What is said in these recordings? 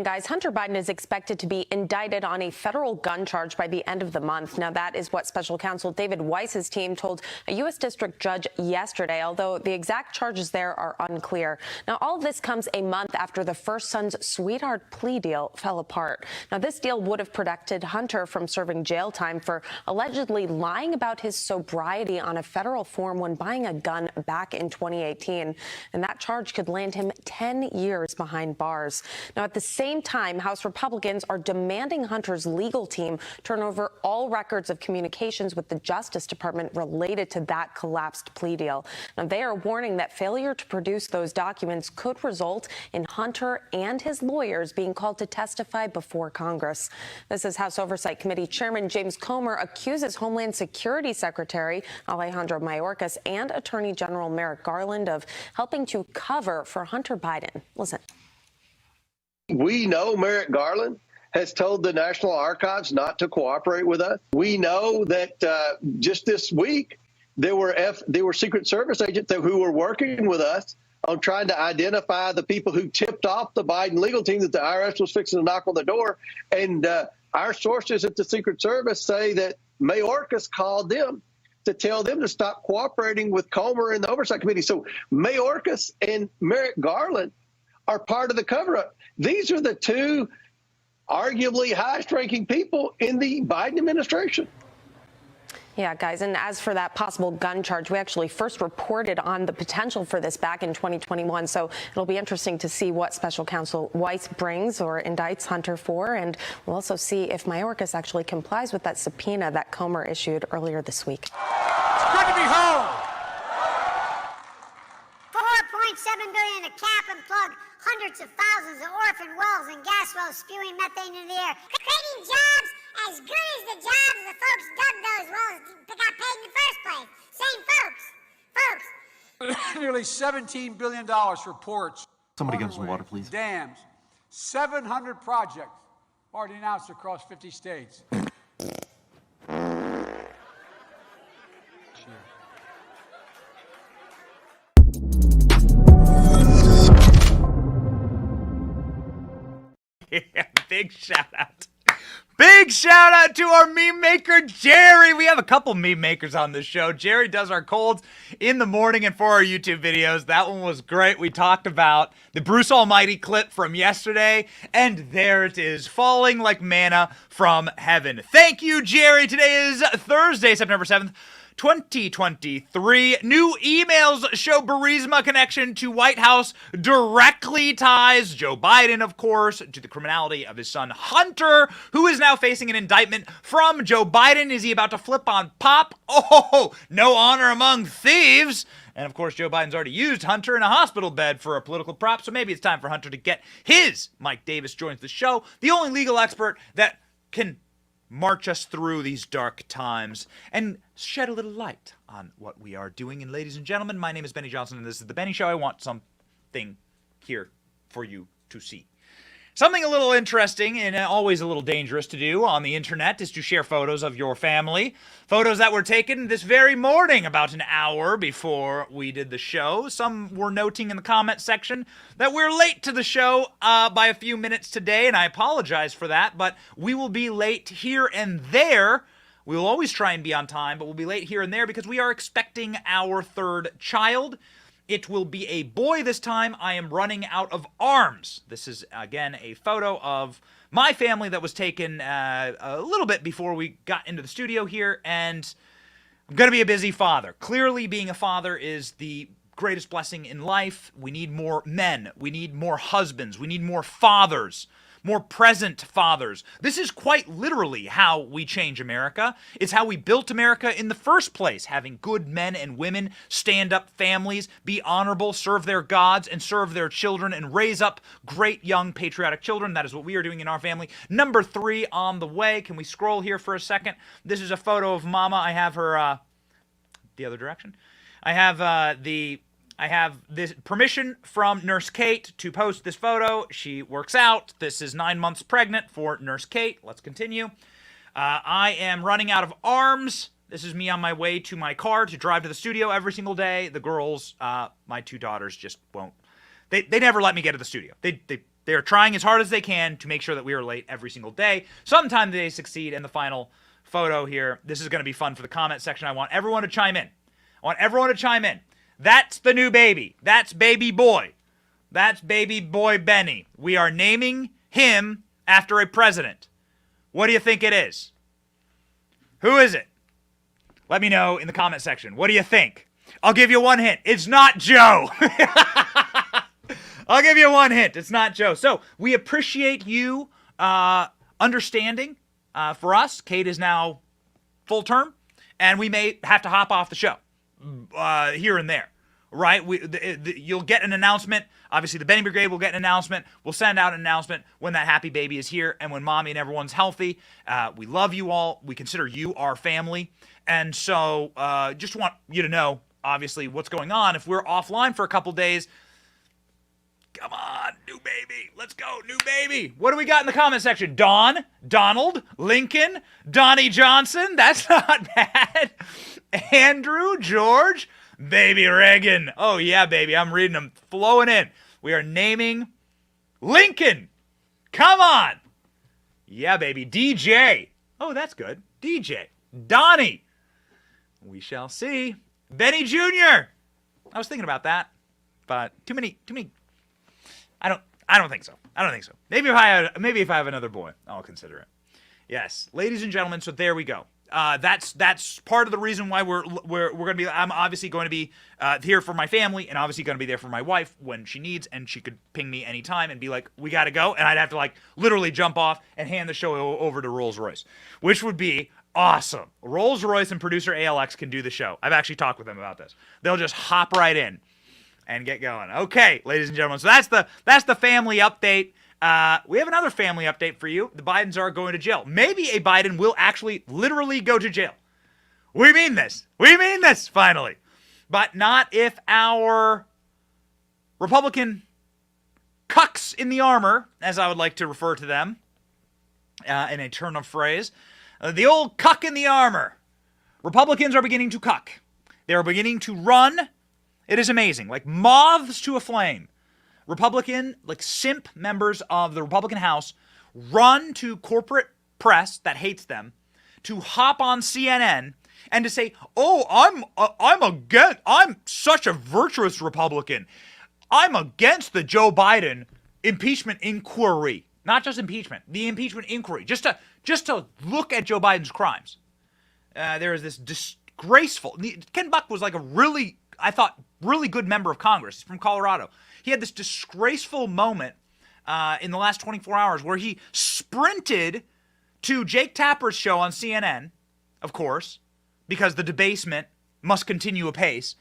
morning, guys. Hunter Biden is expected to be indicted on a federal gun charge by the end of the month. Now, that is what special counsel David Weiss's team told a U.S. district judge yesterday, although the exact charges there are unclear. Now, all of this comes a month after the first son's sweetheart plea deal fell apart. Now, this deal would have protected Hunter from serving jail time for allegedly lying about his sobriety on a federal form when buying a gun back in 2018. And that charge could land him 10 years behind bars. Now, at the same time, House Republicans are demanding Hunter's legal team turn over all records of communications with the Justice Department related to that collapsed plea deal. Now, they are warning that failure to produce those documents could result in Hunter and his lawyers being called to testify before Congress. This is House Oversight Committee Chairman James Comer accuses Homeland Security Secretary Alejandro Mayorkas and Attorney General Merrick Garland of helping to cover for Hunter Biden. Listen. We know Merrick Garland has told the National Archives not to cooperate with us. We know that just this week there were Secret Service agents who were working with us on trying to identify the people who tipped off the Biden legal team that the IRS was fixing to knock on the door. And our sources at the Secret Service say that Mayorkas called them to tell them to stop cooperating with Comer and the Oversight Committee. So Mayorkas and Merrick Garland are part of the cover-up. These are the two arguably highest-ranking people in the Biden administration. Yeah, guys, and as for that possible gun charge, we actually first reported on the potential for this back in 2021, so it'll be interesting to see what special counsel Weiss brings or indicts Hunter for, and we'll also see if Mayorkas actually complies with that subpoena that Comer issued earlier this week. It's good to be home. $4.7 billion to cap and plug hundreds of thousands of orphan wells and gas wells spewing methane into the air, creating jobs as good as the jobs the folks dug those wells that got paid in the first place. Same folks. Nearly $17 billion for ports. Somebody get some water, please. Dams. 700 projects already announced across 50 states. Yeah, big shout out. Big shout out to our meme maker, Jerry. We have a couple meme makers on this show. Jerry does our colds in the morning and for our YouTube videos. That one was great. We talked about the Bruce Almighty clip from yesterday, and there it is, falling like manna from heaven. Thank you, Jerry. Today is Thursday, September 7th. 2023. New emails show Burisma connection to White House directly ties Joe Biden, of course, to the criminality of his son Hunter, who is now facing an indictment from Joe Biden. Is he about to flip on Pop? Oh, no honor among thieves. And of course, Joe Biden's already used Hunter in a hospital bed for a political prop, so maybe it's time for Hunter to get his. Mike Davis joins the show, the only legal expert that can march us through these dark times and shed a little light on what we are doing. And ladies and gentlemen, my name is Benny Johnson, and this is The Benny Show. I want something here for you to see. Something a little interesting and always a little dangerous to do on the internet is to share photos of your family. Photos that were taken this very morning, about an hour before we did the show. Some were noting in the comment section that we're late to the show by a few minutes today, and I apologize for that, but we will be late here and there. We will always try and be on time, but we'll be late here and there because we are expecting our third child. It will be a boy this time. I am running out of arms. This is, again, a photo of my family that was taken a little bit before we got into the studio here, and I'm going to be a busy father. Clearly, being a father is the greatest blessing in life. We need more men. We need more husbands. We need more fathers. More present fathers. This is quite literally how we change America. It's how we built America in the first place, having good men and women stand up families, be honorable, serve their gods, and serve their children, and raise up great young patriotic children. That is what we are doing in our family. Number 3 on the way. Can we scroll here for a second? This is a photo of Mama. I have her, the other direction. I have this permission from Nurse Kate to post this photo. She works out. This is 9 months pregnant for Nurse Kate. Let's continue. I am running out of arms. This is me on my way to my car to drive to the studio every single day. The girls, my 2 daughters, just won't. They never let me get to the studio. They They are trying as hard as they can to make sure that we are late every single day. Sometimes they succeed. In the final photo here, this is going to be fun for the comment section. I want everyone to chime in. That's the new baby. That's baby boy. That's baby boy Benny. We are naming him after a president. What do you think it is? Who is it? Let me know in the comment section. What do you think? I'll give you one hint. It's not Joe. I'll give you one hint. It's not Joe. So we appreciate you understanding. For us, Kate is now full term, and we may have to hop off the show here and there, right? You'll get an announcement. Obviously, the Benny Brigade will get an announcement. We'll send out an announcement when that happy baby is here and when mommy and everyone's healthy. We love you all. We consider you our family. And so just want you to know, obviously, what's going on. If we're offline for a couple days, come on, new baby. Let's go, new baby. What do we got in the comment section? Don, Donald, Lincoln, Donnie Johnson. That's not bad. Andrew, George, baby Reagan. Oh, yeah, baby. I'm reading them flowing in. We are naming Lincoln. Come on. Yeah, baby. DJ. Oh, that's good. DJ. Donnie. We shall see. Benny Jr. I was thinking about that, but too many. I don't think so. Maybe if I have another boy, I'll consider it. Yes, ladies and gentlemen. So there we go. That's part of the reason why we're gonna be. I'm obviously going to be here for my family, and obviously going to be there for my wife when she needs, and she could ping me anytime and be like, "We got to go," and I'd have to like literally jump off and hand the show over to Rolls-Royce, which would be awesome. Rolls-Royce and producer ALX can do the show. I've actually talked with them about this. They'll just hop right in and get going. Okay, ladies and gentlemen. So that's the family update. We have another family update for you. The Bidens are going to jail. Maybe a Biden will actually literally go to jail. We mean this. Finally. But not if our Republican cucks in the armor, as I would like to refer to them, in a turn of phrase. The old cuck in the armor. Republicans are beginning to cuck. They are beginning to run. It is amazing. Like moths to a flame. Republican, like simp members of the Republican House run to corporate press that hates them to hop on CNN and to say, "Oh, I'm such a virtuous Republican. I'm against the Joe Biden impeachment inquiry." Not just impeachment, the impeachment inquiry. Just to look at Joe Biden's crimes. There is this disgraceful. Ken Buck was like a really good member of Congress. He's from Colorado. He had this disgraceful moment in the last 24 hours where he sprinted to Jake Tapper's show on CNN, of course, because the debasement must continue apace,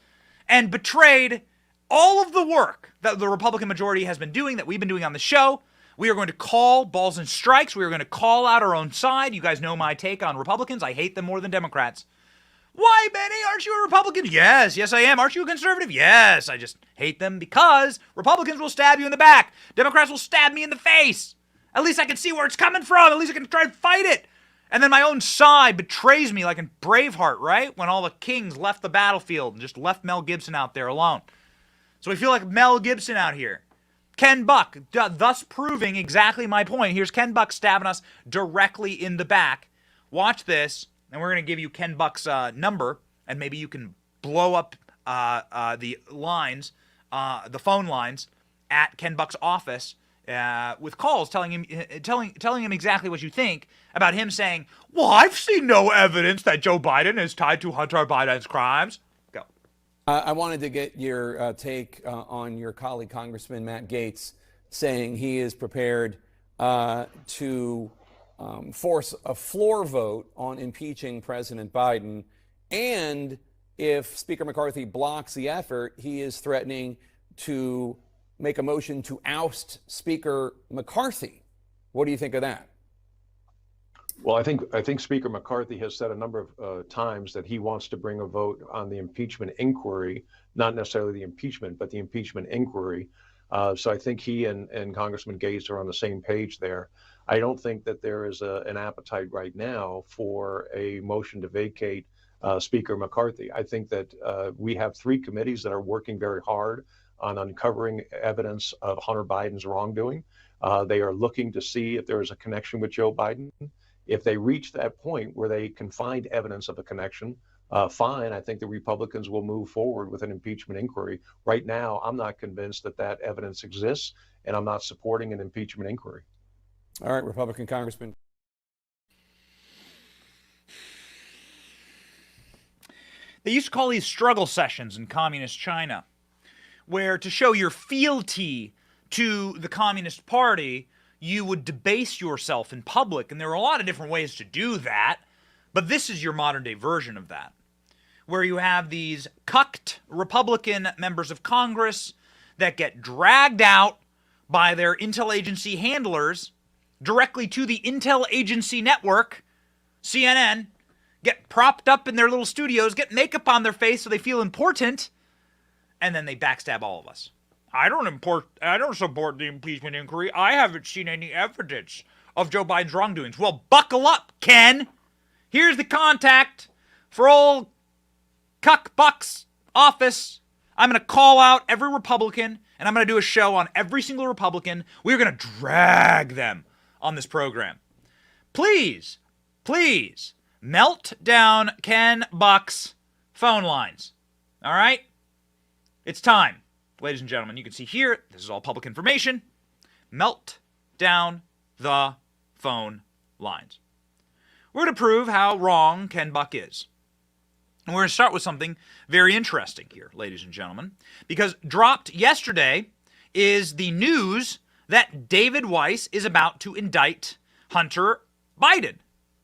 and betrayed all of the work that the Republican majority has been doing, that we've been doing on the show. We are going to call balls and strikes. We are going to call out our own side. You guys know my take on Republicans. I hate them more than Democrats. Why, Benny? Aren't you a Republican? Yes, I am. Aren't you a conservative? Yes, I just hate them because Republicans will stab you in the back. Democrats will stab me in the face. At least I can see where it's coming from. At least I can try and fight it. And then my own side betrays me like in Braveheart, right? When all the kings left the battlefield and just left Mel Gibson out there alone. So we feel like Mel Gibson out here. Ken Buck, thus proving exactly my point. Here's Ken Buck stabbing us directly in the back. Watch this, and we're going to give you Ken Buck's number, and maybe you can blow up the lines, the phone lines at Ken Buck's office with calls telling him exactly what you think about him saying, "Well, I've seen no evidence that Joe Biden is tied to Hunter Biden's crimes." Go. I wanted to get your take on your colleague, Congressman Matt Gaetz, saying he is prepared to force a floor vote on impeaching President Biden. And if Speaker McCarthy blocks the effort, he is threatening to make a motion to oust Speaker McCarthy. What do you think of that? Well, I think Speaker McCarthy has said a number of times that he wants to bring a vote on the impeachment inquiry, not necessarily the impeachment, but the impeachment inquiry. So I think he and Congressman Gaetz are on the same page there. I don't think that there is an appetite right now for a motion to vacate Speaker McCarthy. I think that we have 3 committees that are working very hard on uncovering evidence of Hunter Biden's wrongdoing. They are looking to see if there is a connection with Joe Biden. If they reach that point where they can find evidence of a connection, fine. I think the Republicans will move forward with an impeachment inquiry. Right now, I'm not convinced that that evidence exists, and I'm not supporting an impeachment inquiry. All right, Republican Congressman. They used to call these struggle sessions in communist China, where to show your fealty to the Communist Party, you would debase yourself in public. And there are a lot of different ways to do that, but this is your modern day version of that, where you have these cucked Republican members of Congress that get dragged out by their intel agency handlers directly to the intel agency network, CNN, get propped up in their little studios, get makeup on their face so they feel important, and then they backstab all of us. I don't support the impeachment inquiry. I haven't seen any evidence of Joe Biden's wrongdoings. Well, buckle up, Ken. Here's the contact for old Cuck Buck's office. I'm going to call out every Republican, and I'm going to do a show on every single Republican. We're going to drag them on this program. Please, please, melt down Ken Buck's phone lines. All right? It's time. Ladies and gentlemen, you can see here, this is all public information. Melt down the phone lines. We're going to prove how wrong Ken Buck is. And we're going to start with something very interesting here, ladies and gentlemen, because dropped yesterday is the news that David Weiss is about to indict Hunter Biden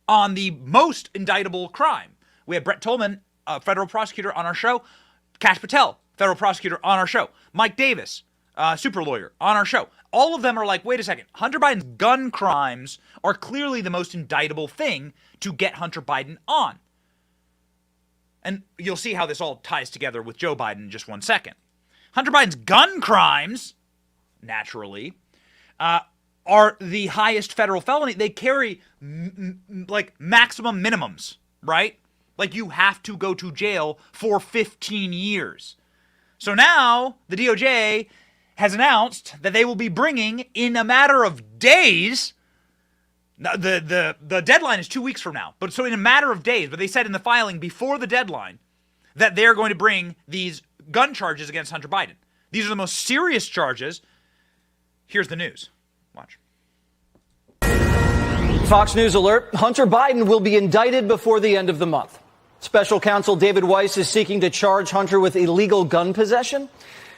on the most indictable crime. We have Brett Tolman, a federal prosecutor, on our show. Kash Patel, federal prosecutor, on our show. Mike Davis, super lawyer, on our show. All of them are like, wait a second, Hunter Biden's gun crimes are clearly the most indictable thing to get Hunter Biden on. And you'll see how this all ties together with Joe Biden in just 1 second. Hunter Biden's gun crimes, naturally, are the highest federal felony. They carry like maximum minimums, right? Like you have to go to jail for 15 years. So now the DOJ has announced that they will be bringing in a matter of days. The deadline is 2 weeks from now, but so in a matter of days, but they said in the filing before the deadline that they're going to bring these gun charges against Hunter Biden. These are the most serious charges. Here's the news. Watch. Fox News alert. Hunter Biden will be indicted before the end of the month. Special counsel David Weiss is seeking to charge Hunter with illegal gun possession.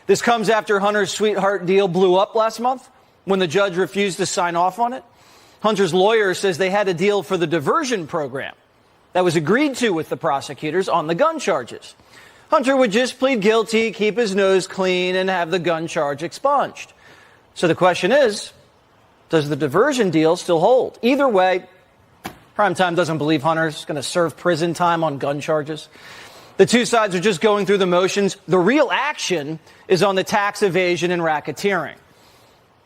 This comes after Hunter's sweetheart deal blew up last month when the judge refused to sign off on it. Hunter's lawyer says they had a deal for the diversion program that was agreed to with the prosecutors on the gun charges. Hunter would just plead guilty, keep his nose clean, and have the gun charge expunged. So the question is, does the diversion deal still hold? Either way, Primetime doesn't believe Hunter's going to serve prison time on gun charges. The two sides are just going through the motions. The real action is on the tax evasion and racketeering,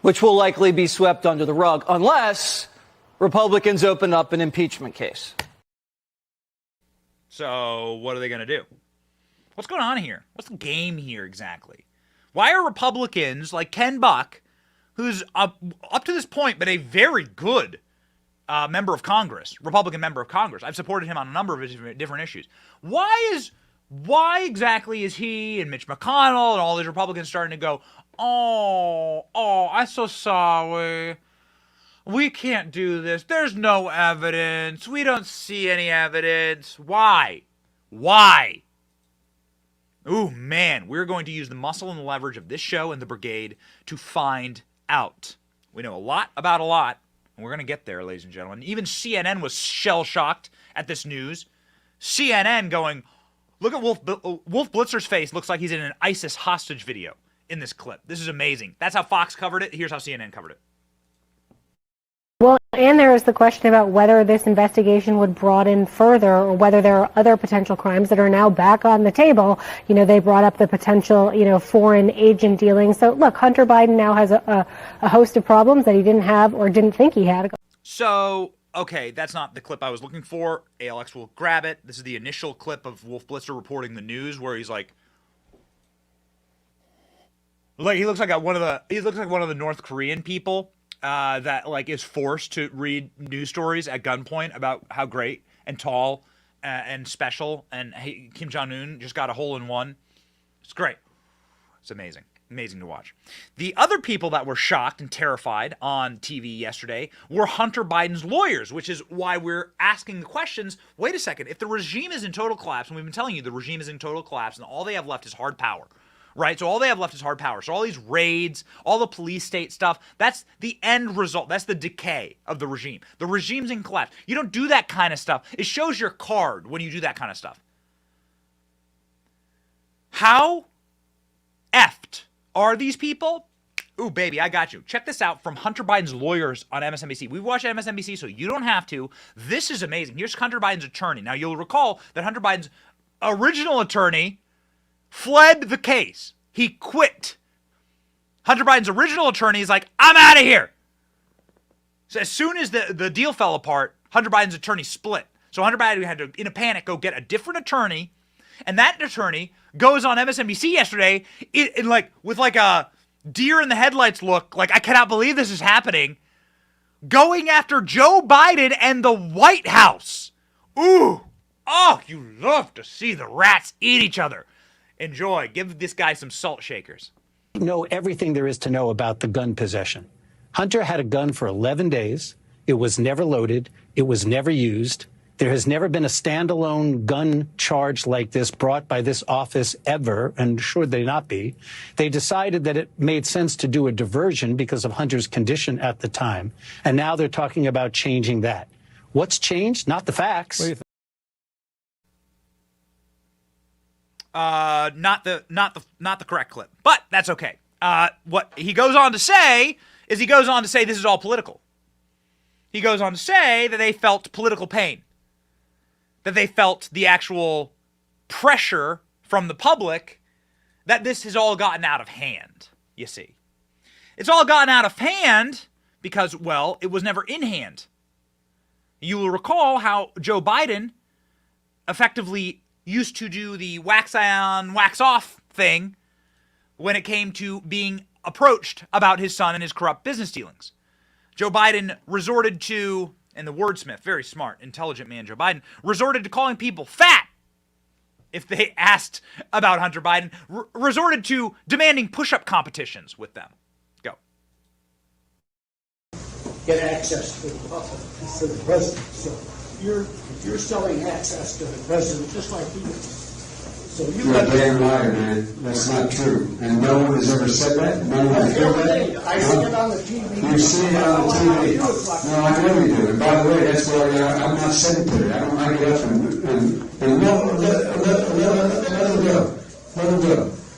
which will likely be swept under the rug unless Republicans open up an impeachment case. So what are they going to do? What's going on here? What's the game here exactly? Why are Republicans like Ken Buck, who's up to this point been a very good member of Congress, Republican member of Congress. I've supported him on a number of different issues. Why exactly is he and Mitch McConnell and all these Republicans starting to go, oh, I'm so sorry. We can't do this. There's no evidence. We don't see any evidence. Why? Ooh, man, we're going to use the muscle and the leverage of this show and the brigade to find out. We know a lot about a lot, and we're going to get there, ladies and gentlemen. Even CNN was shell-shocked at this news. CNN going, look at Wolf Blitzer's face. Looks like he's in an ISIS hostage video in this clip. This is amazing. That's how Fox covered it. Here's how CNN covered it. Well, and there is the question about whether this investigation would broaden further or whether there are other potential crimes that are now back on the table. You know, they brought up the potential, foreign agent dealing. So, look, Hunter Biden now has a host of problems that he didn't have or didn't think he had. So, okay, that's not the clip I was looking for. ALX will grab it. This is the initial clip of Wolf Blitzer reporting the news where he's like he looks like one of the North Korean people that like is forced to read news stories at gunpoint about how great and tall and special and hey, Kim Jong-un just got a hole-in-one. It's great. It's amazing. Amazing to watch. The other people that were shocked and terrified on TV yesterday were Hunter Biden's lawyers, which is why we're asking the questions. Wait a second. If the regime is in total collapse, and we've been telling you the regime is in total collapse and all they have left is hard power, right? So all they have left is hard power. So all these raids, all the police state stuff, that's the end result. That's the decay of the regime. The regime's in collapse. You don't do that kind of stuff. It shows your card when you do that kind of stuff. How effed are these people? Ooh, baby, I got you. Check this out from Hunter Biden's lawyers on MSNBC. We watch MSNBC, so you don't have to. This is amazing. Here's Hunter Biden's attorney. Now, you'll recall that Hunter Biden's original attorney fled the case. He quit. Hunter Biden's original attorney is like, I'm out of here. So as soon as the deal fell apart, Hunter Biden's attorney split. So Hunter Biden had to, in a panic, go get a different attorney. And that attorney goes on MSNBC yesterday with a deer in the headlights look, like I cannot believe this is happening, going after Joe Biden and the White House. Ooh, oh, you love to see the rats eat each other. Enjoy. Give this guy some salt shakers. Know everything there is to know about the gun possession. Hunter had a gun for 11 days. It was never loaded. It was never used. There has never been a standalone gun charge like this brought by this office ever, and should they not be. They decided that it made sense to do a diversion because of Hunter's condition at the time, and now they're talking about changing that. What's changed? Not the facts. Not the correct clip, but that's okay. What he goes on to say is this is all political. He goes on to say that they felt political pain. That they felt the actual pressure from the public that this has all gotten out of hand, you see. It's all gotten out of hand because, well, it was never in hand. You will recall how Joe Biden effectively used to do the wax on, wax off thing when it came to being approached about his son and his corrupt business dealings. Joe Biden resorted to, and the wordsmith, very smart, intelligent man Joe Biden, resorted to calling people fat if they asked about Hunter Biden, resorted to demanding push-up competitions with them. Go. Get access to the president. So you're selling access to the president just like he is. So you're a damn liar, man. That's not true. And no one has ever said that. No one has heard that. I see it on the TV. You see it on the TV. No, I know you do. And by the way, that's why I'm not sedentary. I don't like it up and let him go. Let him go.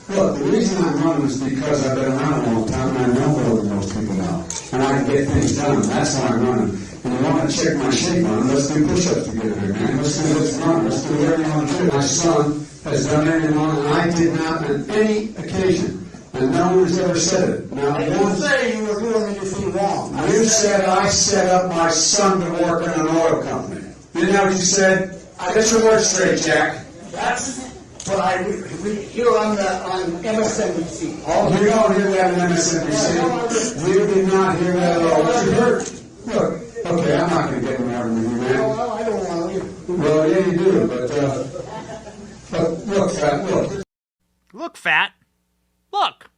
Look, the reason I'm running is because I've been around a long time and I know more than most people know. And I can get things done. That's why I'm running. And you want to check my shape on, let's do push-ups together, man. Let's run. Let's do whatever you want to do. My son has done everything wrong, and I did not on any occasion. And no one has ever said it. Now, I didn't say you were doing anything wrong. You said I set up my son to work in an oil company. Isn't that what you said? Get your words straight, Jack. That's what I hear on MSNBC. Oh, you don't hear that on MSNBC. You did not hear that at all. What you heard? Look. Okay, I'm not going to get in there with you, man. Well, I don't want to. Well, yeah, you do, but look, fat, look. Look, fat. Look.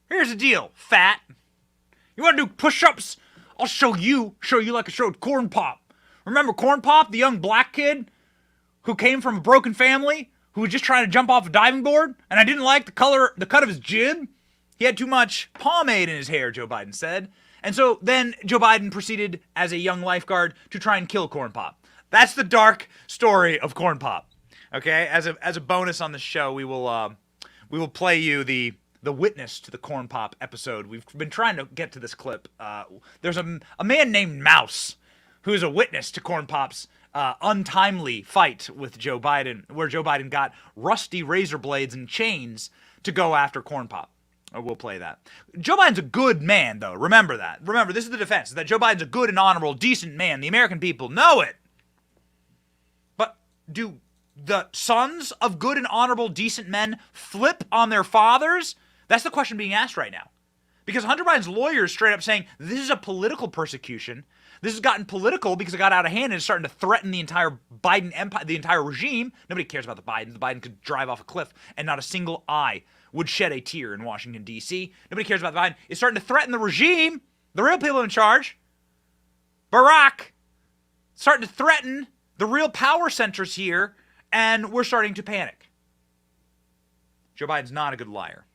Here's the deal, fat. You want to do push-ups? I'll show you like I showed Corn Pop. Remember Corn Pop, the young black kid who came from a broken family, who was just trying to jump off a diving board, and I didn't like the cut of his jib? He had too much pomade in his hair, Joe Biden said. And so then Joe Biden proceeded as a young lifeguard to try and kill Corn Pop. That's the dark story of Corn Pop. Okay, as a bonus on the show, we will play you the witness to the Corn Pop episode. We've been trying to get to this clip. There's a man named Mouse who is a witness to Corn Pop's untimely fight with Joe Biden, where Joe Biden got rusty razor blades and chains to go after Corn Pop. We'll play that. Joe Biden's a good man, though. Remember that. Remember, this is the defense, that Joe Biden's a good and honorable, decent man. The American people know it. But do the sons of good and honorable, decent men flip on their fathers? That's the question being asked right now. Because Hunter Biden's lawyer is straight up saying this is a political persecution. This has gotten political because it got out of hand and is starting to threaten the entire Biden empire, the entire regime. Nobody cares about the Biden. The Biden could drive off a cliff and not a single eye would shed a tear in Washington, D.C. Nobody cares about the Biden. It's starting to threaten the regime, the real people in charge. Barack, starting to threaten the real power centers here, and we're starting to panic. Joe Biden's not a good liar.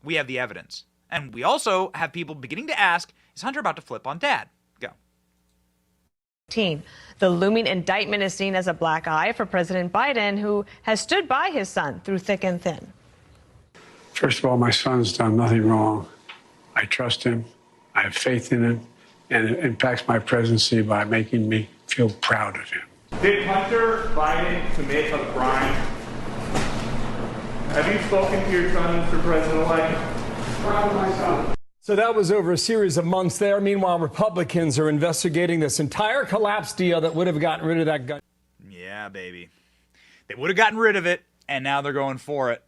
We have the evidence. And we also have people beginning to ask, is Hunter about to flip on dad? Go. The looming indictment is seen as a black eye for President Biden, who has stood by his son through thick and thin. First of all, my son's done nothing wrong. I trust him. I have faith in him. And it impacts my presidency by making me feel proud of him. Did Hunter Biden commit a crime? Have you spoken to your son, Mr. President-elect? Proud of my son. So that was over a series of months there. Meanwhile, Republicans are investigating this entire collapse deal that would have gotten rid of that gun. Yeah, baby. They would have gotten rid of it, and now they're going for it.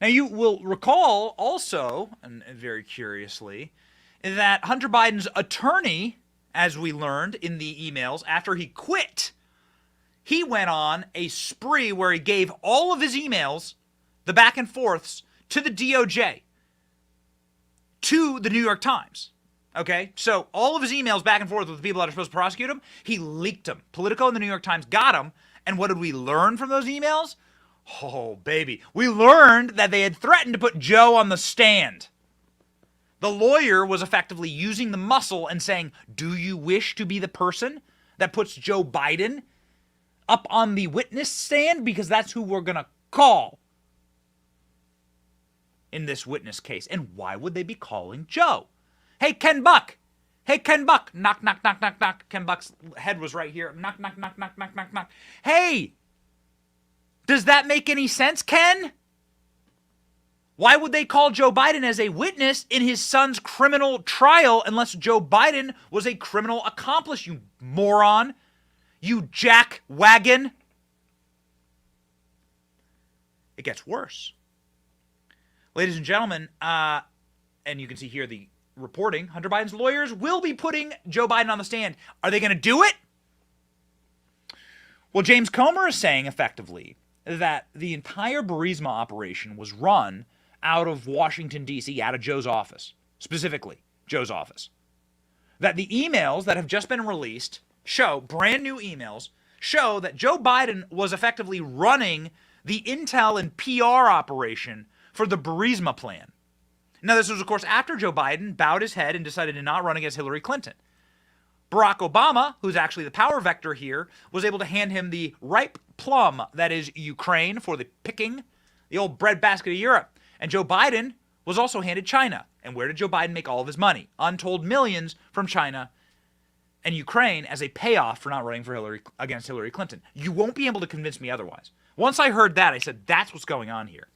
Now, you will recall also, and very curiously, that Hunter Biden's attorney, as we learned in the emails, after he quit, he went on a spree where he gave all of his emails, the back and forths, to the DOJ, to the New York Times. Okay? So all of his emails back and forth with the people that are supposed to prosecute him, he leaked them. Politico and the New York Times got him. And what did we learn from those emails? Oh, baby. We learned that they had threatened to put Joe on the stand. The lawyer was effectively using the muscle and saying, do you wish to be the person that puts Joe Biden up on the witness stand? Because that's who we're going to call in this witness case. And why would they be calling Joe? Hey, Ken Buck. Hey, Ken Buck. Knock, knock, knock, knock, knock. Ken Buck's head was right here. Knock, knock, knock, knock, knock, knock, knock. Hey, does that make any sense, Ken? Why would they call Joe Biden as a witness in his son's criminal trial unless Joe Biden was a criminal accomplice, you moron? You jack wagon. It gets worse. Ladies and gentlemen, and you can see here the reporting, Hunter Biden's lawyers will be putting Joe Biden on the stand. Are they going to do it? Well, James Comer is saying effectively that the entire Burisma operation was run out of Washington, D.C., out of Joe's office, specifically Joe's office. That the emails that have just been released show, brand new emails, show that Joe Biden was effectively running the intel and PR operation for the Burisma plan. Now, this was, of course, after Joe Biden bowed his head and decided to not run against Hillary Clinton. Barack Obama, who's actually the power vector here, was able to hand him the ripe plum that is Ukraine for the picking, the old breadbasket of Europe. And Joe Biden was also handed China. And where did Joe Biden make all of his money? Untold millions from China and Ukraine as a payoff for not running for against Hillary Clinton. You won't be able to convince me otherwise. Once I heard that, I said, that's what's going on here.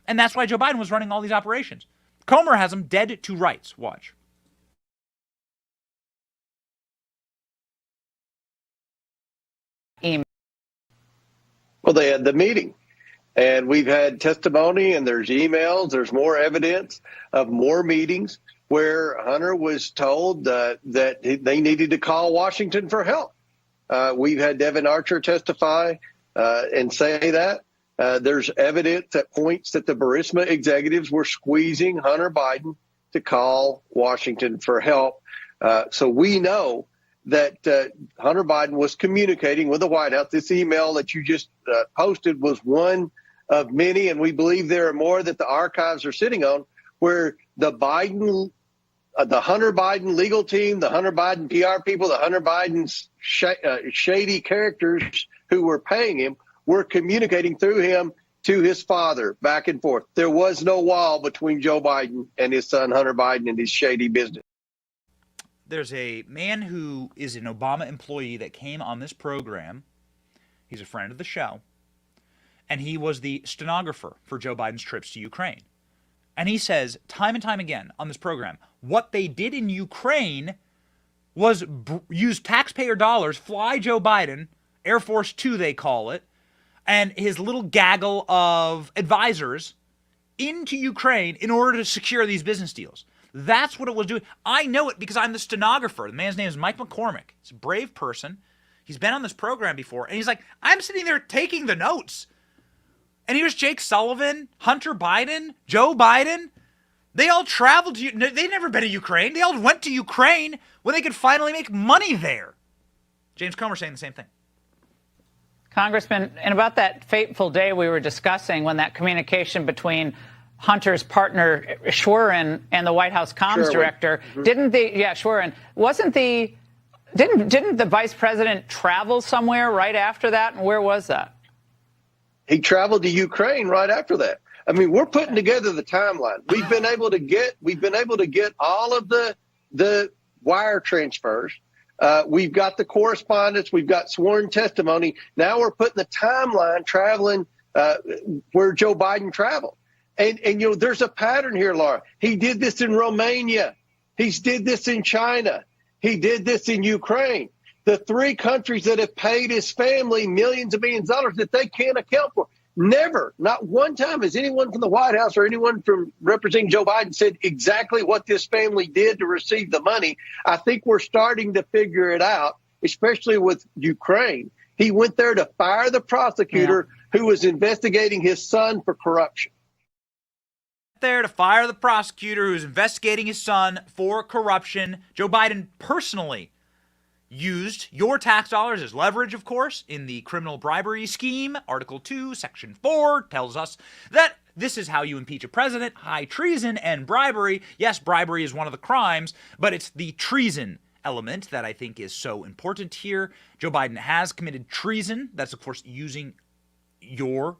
And that's why Joe Biden was running all these operations. Comer has them dead to rights. Watch. Well, they had the meeting, and we've had testimony, and there's emails, there's more evidence of more meetings where Hunter was told that they needed to call Washington for help. We've had Devin Archer testify and say that. There's evidence that points that the Burisma executives were squeezing Hunter Biden to call Washington for help. So we know that Hunter Biden was communicating with the White House. This email that you just posted was one of many, and we believe there are more that the archives are sitting on, where the Hunter Biden legal team, the Hunter Biden PR people, the Hunter Biden's shady characters who were paying him were communicating through him to his father back and forth. There was no wall between Joe Biden and his son Hunter Biden and his shady business. There's a man who is an Obama employee that came on this program. He's a friend of the show. And he was the stenographer for Joe Biden's trips to Ukraine. And he says time and time again on this program, what they did in Ukraine was use taxpayer dollars, fly Joe Biden, Air Force 2 they call it, and his little gaggle of advisors into Ukraine in order to secure these business deals. That's what it was doing. I know it because I'm the stenographer. The man's name is Mike McCormick. He's a brave person. He's been on this program before. And he's like, I'm sitting there taking the notes. And here's Jake Sullivan, Hunter Biden, Joe Biden. They all traveled to, they'd never been to Ukraine. They all went to Ukraine when they could finally make money there. James Comer saying the same thing. Congressman, and about that fateful day we were discussing when that communication between Hunter's partner Schwerin and the White House comms director, didn't the vice president travel somewhere right after that? And where was that? He traveled to Ukraine right after that. I mean, we're putting together the timeline. We've been able to get all of the wire transfers. We've got the correspondence. We've got sworn testimony. Now we're putting the timeline traveling where Joe Biden traveled. And you know, there's a pattern here, Laura. He did this in Romania. He's did this in China. He did this in Ukraine. The three countries that have paid his family millions of millions of dollars that they can't account for. Never, not one time has anyone from the White House or anyone from representing Joe Biden said exactly what this family did to receive the money. I think we're starting to figure it out, especially with Ukraine. He went there to fire the prosecutor who was investigating his son for corruption. There to fire the prosecutor who's investigating his son for corruption. Joe Biden personally used your tax dollars as leverage, of course, in the criminal bribery scheme. Article 2, Section 4 tells us that this is how you impeach a president: high treason and bribery. Yes, bribery is one of the crimes, but it's the treason element that I think is so important here. Joe Biden has committed treason. That's, of course, using your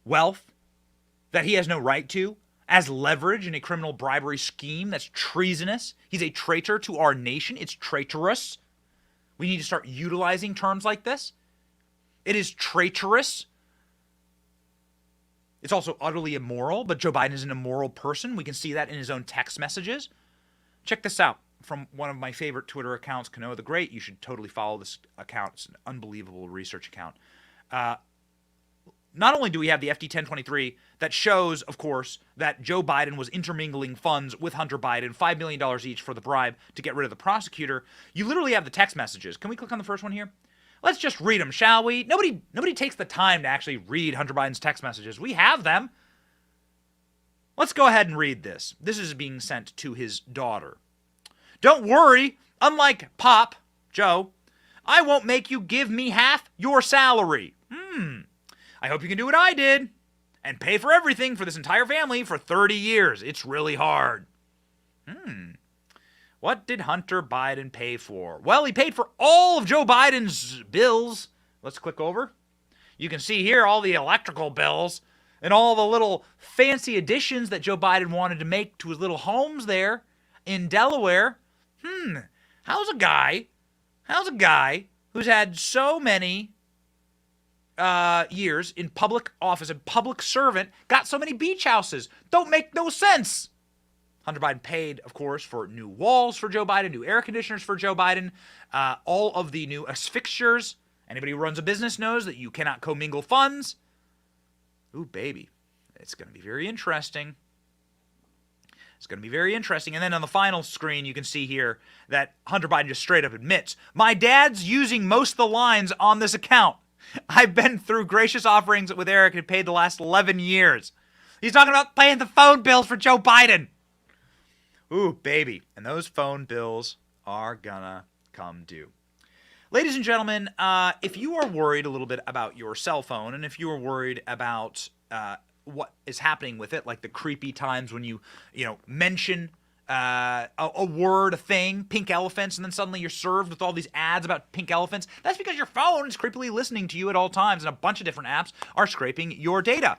wealth that he has no right to as leverage in a criminal bribery scheme. That's treasonous. He's a traitor to our nation. It's traitorous. We need to start utilizing terms like this. It is traitorous. It's also utterly immoral, but Joe Biden is an immoral person. We can see that in his own text messages. Check this out from one of my favorite Twitter accounts, Kanoa the Great. You should totally follow this account. It's an unbelievable research account. Not only do we have the FD 1023 that shows, of course, that Joe Biden was intermingling funds with Hunter Biden, $5 million each for the bribe to get rid of the prosecutor, you literally have the text messages. Can we click on the first one here? Let's just read them, shall we? Nobody takes the time to actually read Hunter Biden's text messages. We have them. Let's go ahead and read this. This is being sent to his daughter. Don't worry, unlike Pop, Joe, I won't make you give me half your salary. I hope you can do what I did and pay for everything for this entire family for 30 years. It's really hard. What did Hunter Biden pay for? Well, he paid for all of Joe Biden's bills. Let's click over. You can see here all the electrical bills and all the little fancy additions that Joe Biden wanted to make to his little homes there in Delaware. How's a guy who's had so many years in public office and public servant got so many beach houses? Don't make no sense. Hunter Biden paid, of course, for new walls for Joe Biden, new air conditioners for Joe Biden, all of the new fixtures. Anybody who runs a business knows that you cannot commingle funds. Ooh, baby. It's going to be very interesting. It's going to be very interesting. And then on the final screen, you can see here that Hunter Biden just straight up admits, my dad's using most of the lines on this account. I've been through gracious offerings with Eric and paid the last 11 years. He's talking about paying the phone bills for Joe Biden. Ooh, baby. And those phone bills are gonna come due. Ladies and gentlemen, if you are worried a little bit about your cell phone, and if you are worried about what is happening with it, like the creepy times when you mention a word, a thing, pink elephants, and then suddenly you're served with all these ads about pink elephants. That's because your phone is creepily listening to you at all times, and a bunch of different apps are scraping your data.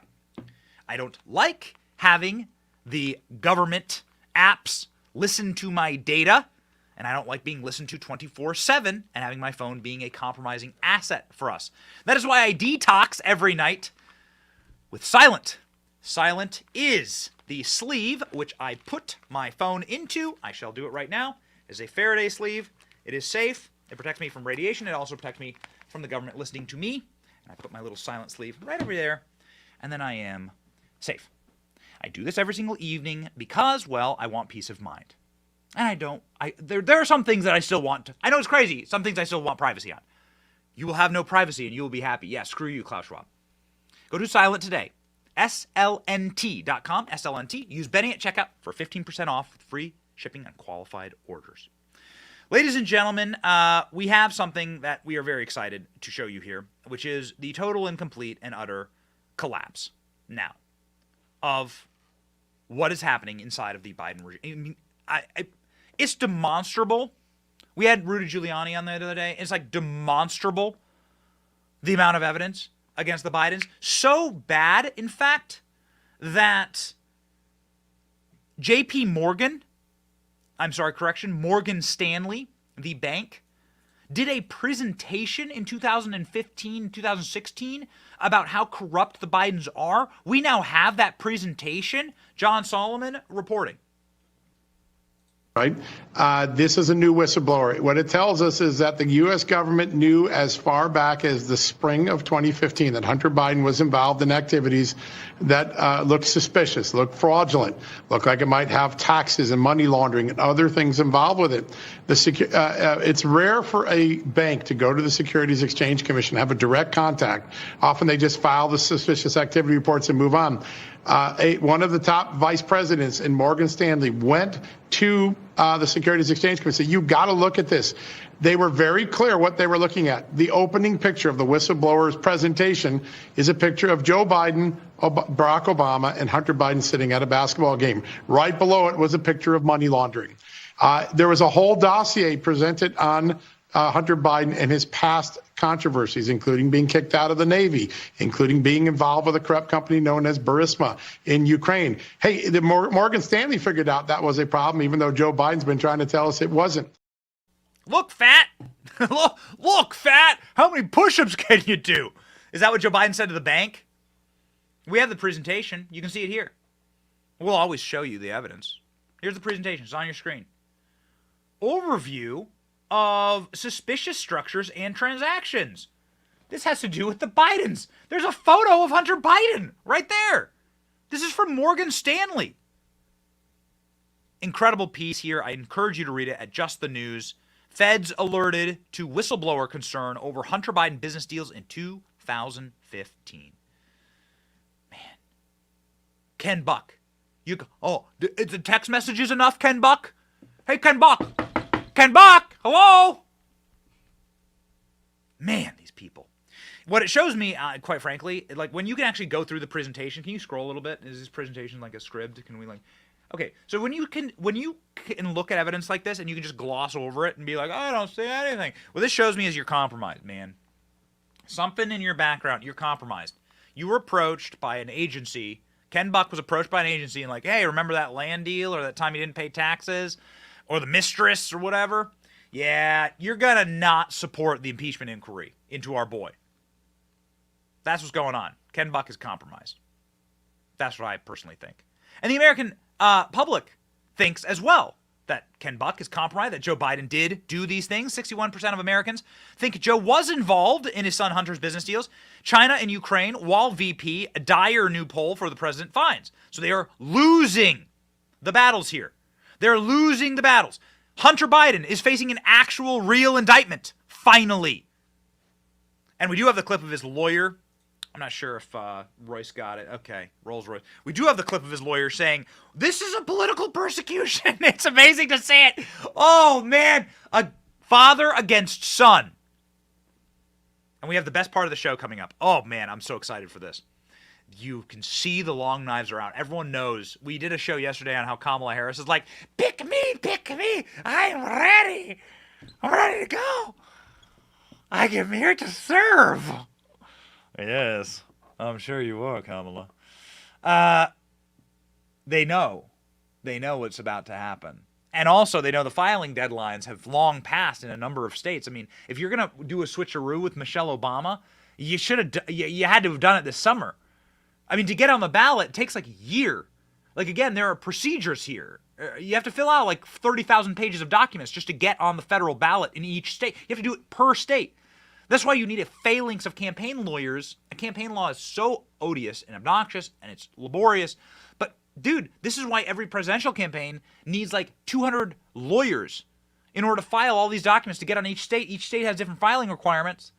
I don't like having the government apps listen to my data, and I don't like being listened to 24/7 and having my phone being a compromising asset for us. That is why I detox every night with Silent. Silent is the sleeve which I put my phone into. I shall do it right now. It is a Faraday sleeve. It is safe. It protects me from radiation. It also protects me from the government listening to me. And I put my little Silent sleeve right over there, and then I am safe. I do this every single evening because, well, I want peace of mind. And there are some things that I still want. I know it's crazy. Some things I still want privacy on. You will have no privacy and you will be happy. Yeah, screw you, Klaus Schwab. Go to Silent today. slnt.com, SLNT. Use Benny at checkout for 15% off with free shipping on qualified orders. Ladies and gentlemen, we have something that we are very excited to show you here, which is the total and complete and utter collapse now of what is happening inside of the Biden regime. I mean, it's demonstrable. We had Rudy Giuliani on the other day. It's like demonstrable the amount of evidence against the Bidens. So bad, in fact, that Morgan Stanley, the bank, did a presentation in 2015, 2016 about how corrupt the Bidens are. We now have that presentation. John Solomon reporting. Right. This is a new whistleblower. What it tells us is that the U.S. government knew as far back as the spring of 2015 that Hunter Biden was involved in activities that looked suspicious, looked fraudulent, looked like it might have taxes and money laundering and other things involved with it. It's rare for a bank to go to the Securities Exchange Commission, have a direct contact. Often they just file the suspicious activity reports and move on. One of the top vice presidents in Morgan Stanley went to the Securities Exchange Commission and said, "You got to look at this." They were very clear what they were looking at. The opening picture of the whistleblower's presentation is a picture of Joe Biden, Barack Obama, and Hunter Biden sitting at a basketball game. Right below it was a picture of money laundering. There was a whole dossier presented on Hunter Biden and his past controversies, including being kicked out of the Navy, including being involved with a corrupt company known as Burisma in Ukraine. Hey, Morgan Stanley figured out that was a problem, even though Joe Biden's been trying to tell us it wasn't. Look, fat. Look, fat. How many push-ups can you do? Is that what Joe Biden said to the bank? We have the presentation. You can see it here. We'll always show you the evidence. Here's the presentation. It's on your screen. Overview of suspicious structures and transactions. This has to do with the Bidens. There's a photo of Hunter Biden right there. This is from Morgan Stanley. Incredible piece here. I encourage you to read it at Just the News. Feds alerted to whistleblower concern over Hunter Biden business deals in 2015. Man. Ken Buck. Is the text messages enough, Ken Buck? Hey, Ken Buck. Ken Buck, hello? Man, these people. What it shows me, quite frankly, like when you can actually go through the presentation, can you scroll a little bit? Is this presentation like a script? Can we okay, so when you can look at evidence like this and you can just gloss over it and be like, oh, I don't see anything. What this shows me is you're compromised, man. Something in your background, you're compromised. You were approached by an agency. Ken Buck was approached by an agency and like, hey, remember that land deal or that time you didn't pay taxes? Or the mistress or whatever, yeah, you're going to not support the impeachment inquiry into our boy. That's what's going on. Ken Buck is compromised. That's what I personally think. And the American public thinks as well that Ken Buck is compromised, that Joe Biden did do these things. 61% of Americans think Joe was involved in his son Hunter's business deals. China and Ukraine, while VP, a dire new poll for the president finds. So they are losing the battles here. They're losing the battles. Hunter Biden is facing an actual real indictment, finally. And we do have the clip of his lawyer. I'm not sure if Royce got it. Okay, Rolls-Royce. We do have the clip of his lawyer saying, this is a political persecution. It's amazing to say it. Oh, man. A father against son. And we have the best part of the show coming up. Oh, man, I'm so excited for this. You can see the long knives are out. Everyone knows. We did a show yesterday on how Kamala Harris is like, pick me. I'm ready. I'm ready to go. I am here to serve. Yes, I'm sure you are, Kamala. They know what's about to happen. And also, they know the filing deadlines have long passed in a number of states. I mean, if you're going to do a switcheroo with Michelle Obama, you had to have done it this summer. I mean, to get on the ballot, it takes like a year. Like, again, there are procedures here. You have to fill out like 30,000 pages of documents just to get on the federal ballot in each state. You have to do it per state. That's why you need a phalanx of campaign lawyers. A campaign law is so odious and obnoxious, and it's laborious. But dude, this is why every presidential campaign needs like 200 lawyers in order to file all these documents to get on each state. Each state has different filing requirements.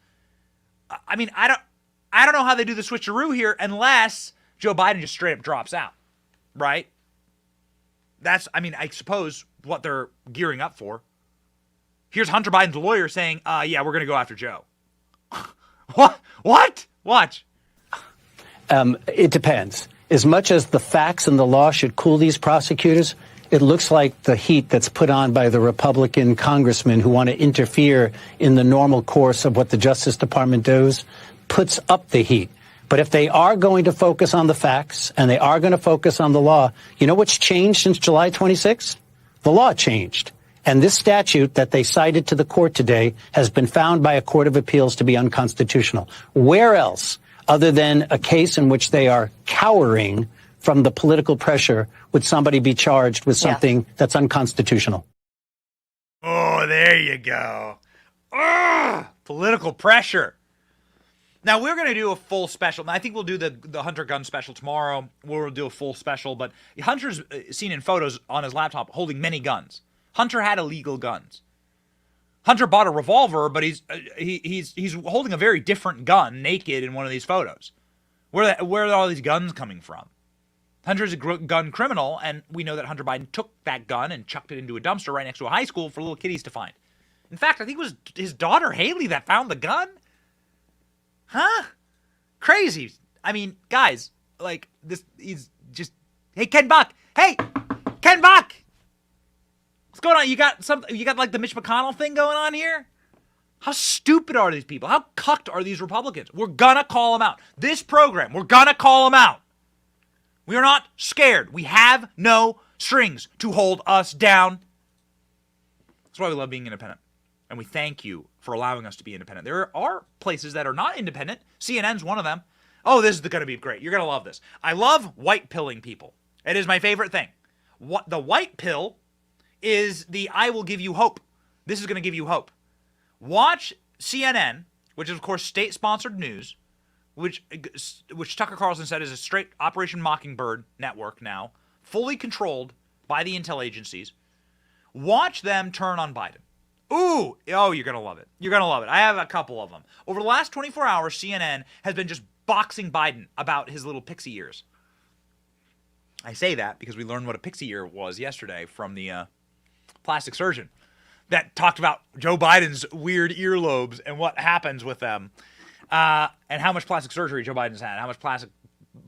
I mean, I don't know how they do the switcheroo here unless Joe Biden just straight up drops out, right? That's, I mean, I suppose what they're gearing up for. Here's Hunter Biden's lawyer saying, yeah, we're going to go after Joe. What? Watch. It depends. As much as the facts and the law should cool these prosecutors, it looks like the heat that's put on by the Republican congressmen who want to interfere in the normal course of what the Justice Department does puts up the heat. But if they are going to focus on the facts and they are going to focus on the law, you know what's changed since July 26th? The law changed. And this statute that they cited to the court today has been found by a court of appeals to be unconstitutional. Where else, other than a case in which they are cowering from the political pressure, would somebody be charged with something that's unconstitutional? Oh, there you go. Political pressure. Now, we're going to do a full special. I think we'll do the Hunter gun special tomorrow. We'll do a full special. But Hunter's seen in photos on his laptop holding many guns. Hunter had illegal guns. Hunter bought a revolver, but he's holding a very different gun, naked, in one of these photos. Where are all these guns coming from? Hunter's a gun criminal, and we know that Hunter Biden took that gun and chucked it into a dumpster right next to a high school for little kiddies to find. In fact, I think it was his daughter Haley that found the gun. Huh? Crazy. I mean, guys, like this. He's just. Hey, Ken Buck. Hey, Ken Buck. What's going on? You got like the Mitch McConnell thing going on here? How stupid are these people? How cucked are these Republicans? We're gonna call them out. This program, we're gonna call them out. We are not scared. We have no strings to hold us down. That's why we love being independent. And we thank you for allowing us to be independent. There are places that are not independent. CNN's one of them. Oh, this is going to be great. You're going to love this. I love white pilling people. It is my favorite thing. What the white pill is the I will give you hope. This is going to give you hope. Watch CNN, which is, of course, state-sponsored news, which Tucker Carlson said is a straight Operation Mockingbird network now, fully controlled by the intel agencies. Watch them turn on Biden. Ooh, oh, you're going to love it. You're going to love it. I have a couple of them. Over the last 24 hours, CNN has been just boxing Biden about his little pixie ears. I say that because we learned what a pixie ear was yesterday from the plastic surgeon that talked about Joe Biden's weird earlobes and what happens with them, and how much plastic surgery Joe Biden's had, how much plastic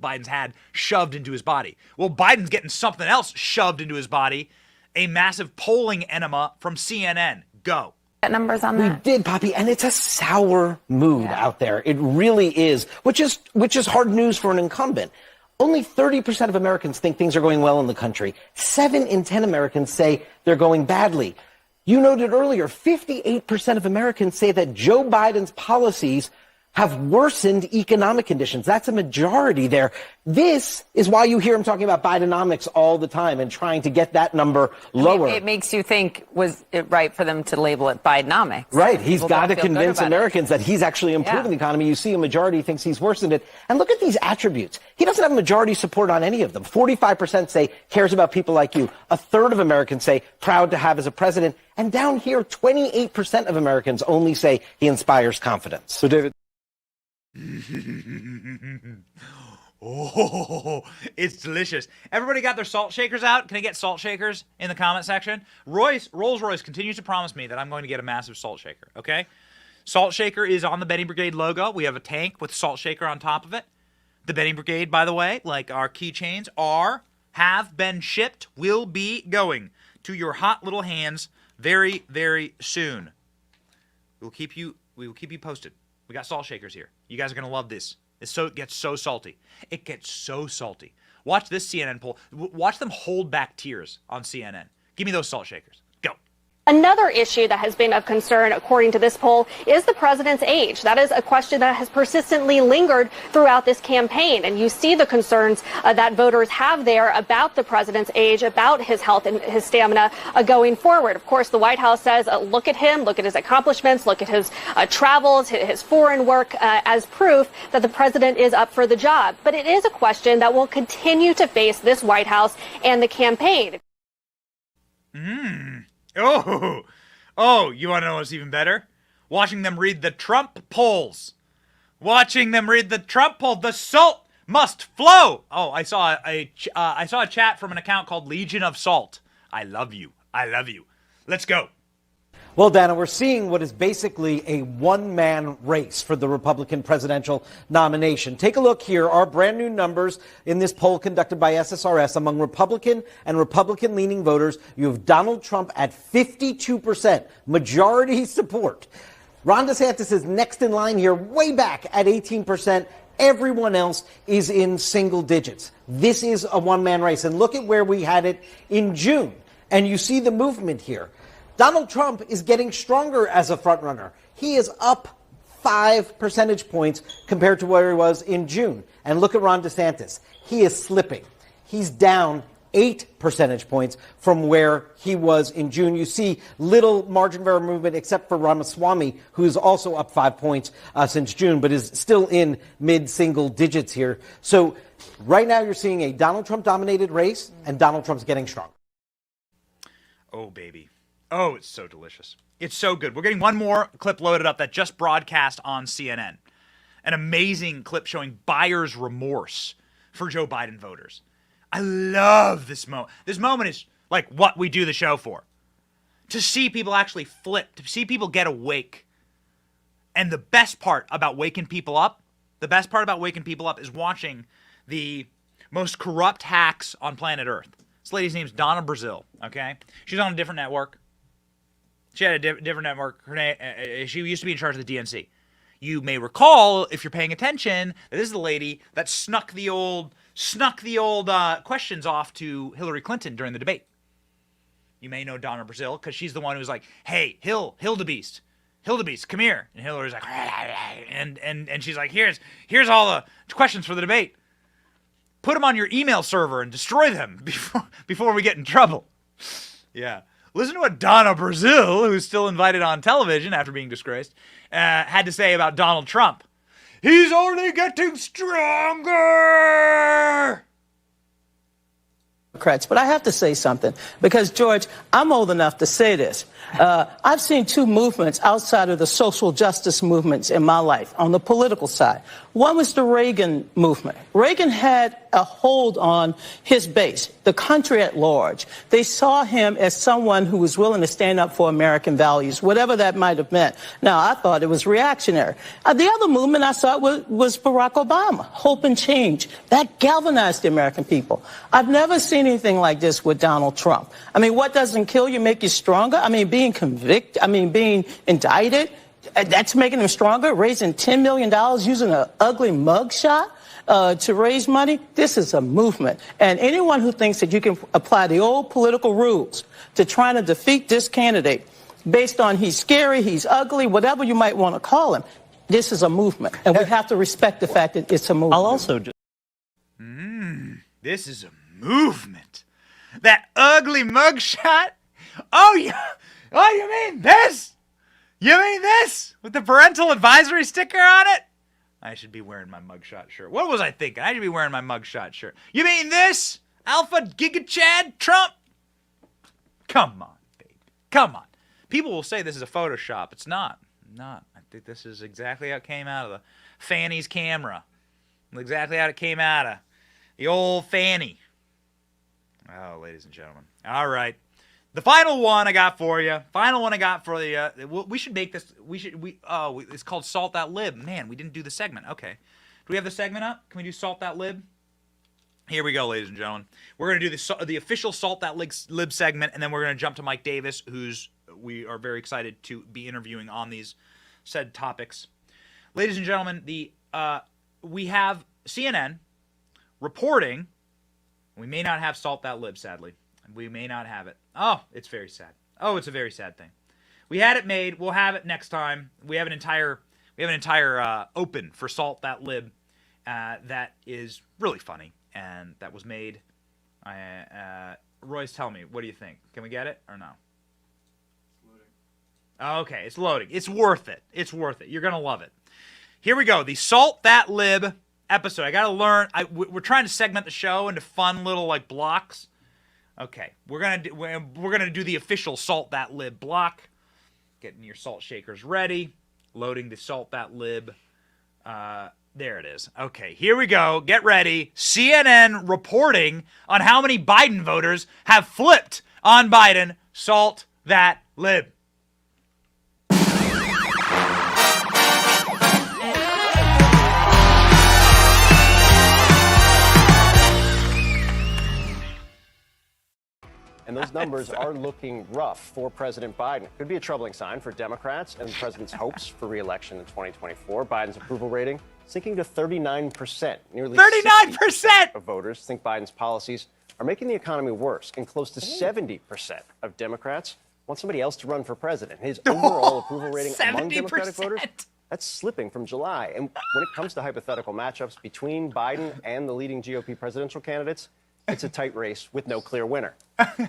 Biden's had shoved into his body. Well, Biden's getting something else shoved into his body, a massive polling enema from CNN. Go. Numbers on that? We did, Poppy, and it's a sour mood out there. It really is, which is hard news for an incumbent. Only 30% of Americans think things are going well in the country. 7 in 10 Americans say they're going badly. You noted earlier, 58% of Americans say that Joe Biden's policies have worsened economic conditions. That's a majority there. This is why you hear him talking about Bidenomics all the time and trying to get that number lower. It makes you think, was it right for them to label it Bidenomics? Right. He's got to convince Americans that he's actually improving the economy. You see a majority thinks he's worsened it. And look at these attributes. He doesn't have majority support on any of them. 45% say cares about people like you. A third of Americans say proud to have as a president. And down here, 28% of Americans only say he inspires confidence. So, David. Oh, it's delicious. Everybody got their salt shakers out? Can I get salt shakers in the comment section? Rolls-Royce continues to promise me that I'm going to get a massive salt shaker, okay? Salt shaker is on the Benny Brigade logo. We have a tank with salt shaker on top of it. The Benny Brigade, by the way, like our keychains, have been shipped, will be going to your hot little hands very, very soon. We will keep you posted. We got salt shakers here. You guys are going to love this. It gets so salty. It gets so salty. Watch this CNN poll. Watch them hold back tears on CNN. Give me those salt shakers. Go. Another issue that has been of concern, according to this poll, is the president's age. That is a question that has persistently lingered throughout this campaign. And you see the concerns that voters have there about the president's age, about his health and his stamina going forward. Of course, the White House says, look at him, look at his accomplishments, look at his travels, his foreign work as proof that the president is up for the job. But it is a question that will continue to face this White House and the campaign. Oh, you want to know what's even better? Watching them read the Trump polls. Watching them read the Trump poll. The salt must flow. Oh, I saw a chat from an account called Legion of Salt. I love you. I love you. Let's go. Well, Dana, we're seeing what is basically a one-man race for the Republican presidential nomination. Take a look here. Our brand new numbers in this poll conducted by SSRS among Republican and Republican-leaning voters. You have Donald Trump at 52%, majority support. Ron DeSantis is next in line here, way back at 18%. Everyone else is in single digits. This is a one-man race. And look at where we had it in June. And you see the movement here. Donald Trump is getting stronger as a frontrunner. He is up 5 percentage points compared to where he was in June. And look at Ron DeSantis. He is slipping. He's down 8 percentage points from where he was in June. You see little margin of error movement except for Ramaswamy, who's also up 5 points since June, but is still in mid-single digits here. So right now you're seeing a Donald Trump-dominated race, and Donald Trump's getting stronger. Oh, baby. Oh, it's so delicious. It's so good. We're getting one more clip loaded up that just broadcast on CNN. An amazing clip showing buyer's remorse for Joe Biden voters. I love this moment. This moment is like what we do the show for. To see people actually flip, to see people get awake. And the best part about waking people up, is watching the most corrupt hacks on planet Earth. This lady's name's Donna Brazile, okay? She's on a different network. She had a different network. Her name, she used to be in charge of the DNC. You may recall, if you're paying attention, that this is the lady that snuck the old questions off to Hillary Clinton during the debate. You may know Donna Brazile because she's the one who's like, "Hey, Hildebeest, come here," and Hillary's like, and she's like, "Here's all the questions for the debate. Put them on your email server and destroy them before we get in trouble." Yeah. Listen to what Donna Brazile, who's still invited on television after being disgraced, had to say about Donald Trump. He's only getting stronger. But I have to say something because, George, I'm old enough to say this. I've seen two movements outside of the social justice movements in my life on the political side. One was the Reagan movement. Reagan had a hold on his base, the country at large. They saw him as someone who was willing to stand up for American values, whatever that might have meant. Now, I thought it was reactionary. The other movement I saw was Barack Obama, hope and change. That galvanized the American people. I've never seen anything like this with Donald Trump. I mean, what doesn't kill you make you stronger? I mean, being indicted, that's making him stronger. Raising $10 million using an ugly mugshot to raise money. This is a movement. And anyone who thinks that you can apply the old political rules to trying to defeat this candidate based on he's scary, he's ugly, whatever you might want to call him, this is a movement. And we have to respect the fact that it's a movement. I'll also just... this is a movement. That ugly mugshot? Oh, you mean this? You mean this? With the parental advisory sticker on it? I should be wearing my mugshot shirt. What was I thinking? I should be wearing my mugshot shirt. You mean this? Alpha Giga Chad Trump? Come on, baby. Come on. People will say this is a Photoshop. It's not. I think this is exactly how it came out of the Fanny's camera. Exactly how it came out of the old Fanny. Oh, ladies and gentlemen. All right. The final one I got for you. We should make this. It's called Salt That Lib. Man, we didn't do the segment. Okay. Do we have the segment up? Can we do Salt That Lib? Here we go, ladies and gentlemen. We're going to do the official Salt That Lib segment, and then we're going to jump to Mike Davis, we are very excited to be interviewing on these said topics. Ladies and gentlemen, we have CNN reporting. We may not have Salt That Lib, sadly. We may not have it. Oh, it's very sad. Oh, it's a very sad thing. We had it made. We'll have it next time. We have an entire open for Salt That Lib that is really funny, and that was made. Royce, tell me, what do you think? Can we get it or no? Okay, it's loading. It's worth it. It's worth it. You're going to love it. Here we go. The Salt That Lib episode. I got to learn. We're trying to segment the show into fun little like blocks. Okay, we're going to do the official Salt That Lib block. Getting your salt shakers ready. Loading the Salt That Lib. There it is. Okay, here we go. Get ready. CNN reporting on how many Biden voters have flipped on Biden. Salt That Lib. And those numbers are looking rough for President Biden. Could be a troubling sign for Democrats and the president's hopes for re-election in 2024. Biden's approval rating sinking to 39%. Nearly 39% of voters think Biden's policies are making the economy worse, and close to 70% of Democrats want somebody else to run for president. His overall approval rating among Democratic voters, that's slipping from July. And when it comes to hypothetical matchups between Biden and the leading GOP presidential candidates, it's a tight race with no clear winner.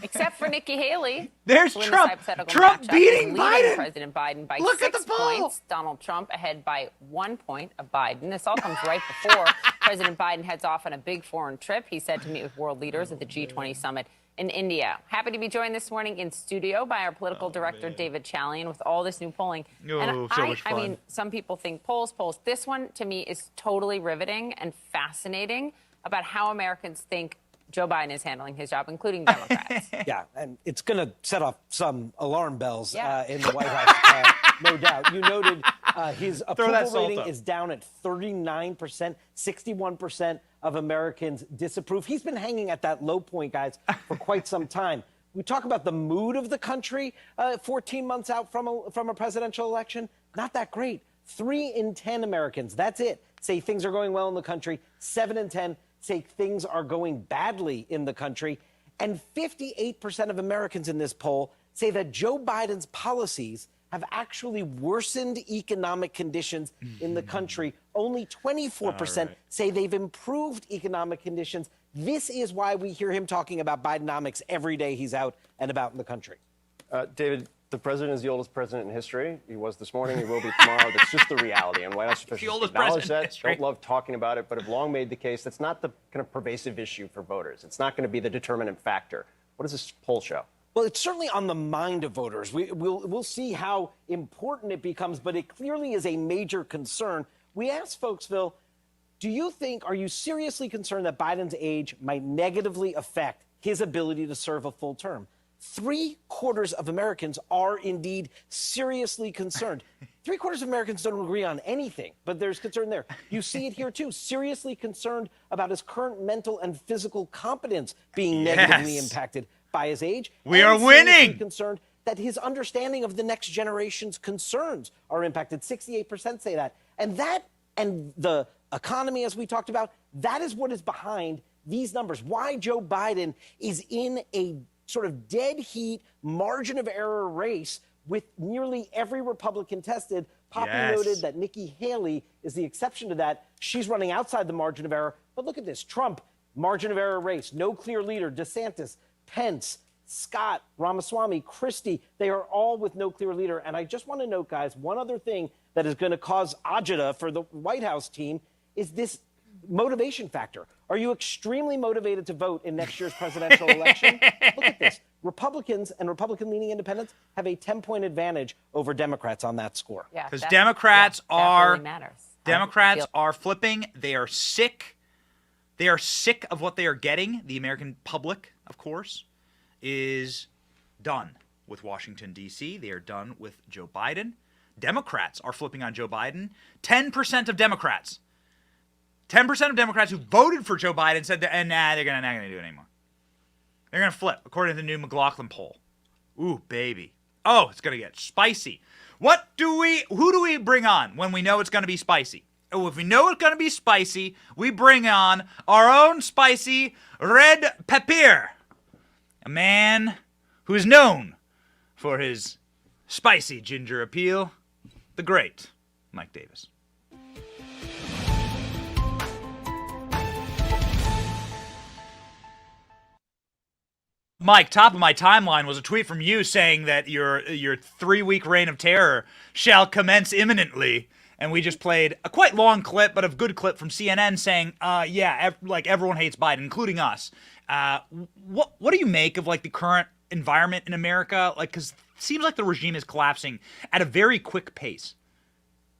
Except for Nikki Haley. There's Trump. Trump beating Biden. President Biden by Look 6 at the poll. points. Donald Trump ahead by 1 point of Biden. This all comes right before President Biden heads off on a big foreign trip. He's set to meet with world leaders at the G20 summit in India. Happy to be joined this morning in studio by our political director, David Chalian, with all this new polling. Oh, so much fun. I mean, some people think polls. This one, to me, is totally riveting and fascinating about how Americans think Joe Biden is handling his job, including Democrats. Yeah, and it's going to set off some alarm bells in the White House, no doubt. You noted his approval rating is down at 39%. 61% of Americans disapprove. He's been hanging at that low point, guys, for quite some time. We talk about the mood of the country 14 months out from a presidential election. Not that great. 3 in 10 Americans, that's it, say things are going well in the country. 7 in 10 say things are going badly in the country. And 58% of Americans in this poll say that Joe Biden's policies have actually worsened economic conditions in the country. Only 24% say they've improved economic conditions. This is why we hear him talking about Bidenomics every day he's out and about in the country. David, the president is the oldest president in history. He was this morning. He will be tomorrow. That's just the reality. And White House officials acknowledge that. Don't love talking about it, but have long made the case that's not the kind of pervasive issue for voters. It's not going to be the determinant factor. What does this poll show? Well, it's certainly on the mind of voters. We'll see how important it becomes, but it clearly is a major concern. We asked folks, Phil, are you seriously concerned that Biden's age might negatively affect his ability to serve a full term? 3/4 of Americans are indeed seriously concerned. 3/4 of Americans don't agree on anything, but there's concern there. You see it here, too. Seriously concerned about his current mental and physical competence being negatively impacted by his age. We are winning. Concerned that his understanding of the next generation's concerns are impacted. 68% say that. And the economy, as we talked about, that is what is behind these numbers. Why Joe Biden is in a sort of dead heat, margin of error race with nearly every Republican tested. Poppy noted that Nikki Haley is the exception to that. She's running outside the margin of error. But look at this. Trump, margin of error race, no clear leader. DeSantis, Pence, Scott, Ramaswamy, Christie, they are all with no clear leader. And I just want to note, guys, one other thing that is going to cause agita for the White House team is this motivation factor. Are you extremely motivated to vote in next year's presidential election? Look at this. Republicans and Republican-leaning independents have a 10-point advantage over Democrats on that score. Yeah, because Democrats really matters. Democrats are flipping. They are sick. They are sick of what they are getting. The American public, of course, is done with Washington, D.C. They are done with Joe Biden. Democrats are flipping on Joe Biden. 10% of Democrats. 10% of Democrats who voted for Joe Biden said that, they're not going to do it anymore. They're going to flip, according to the new McLaughlin poll. Ooh, baby. Oh, it's going to get spicy. Who do we bring on when we know it's going to be spicy? Oh, if we know it's going to be spicy, we bring on our own spicy red pepper. A man who is known for his spicy ginger appeal, the great Mike Davis. Mike, top of my timeline was a tweet from you saying that your 3-week reign of terror shall commence imminently. And we just played a quite long clip, but a good clip from CNN saying, like everyone hates Biden, including us. What do you make of like the current environment in America? Like, because it seems like the regime is collapsing at a very quick pace.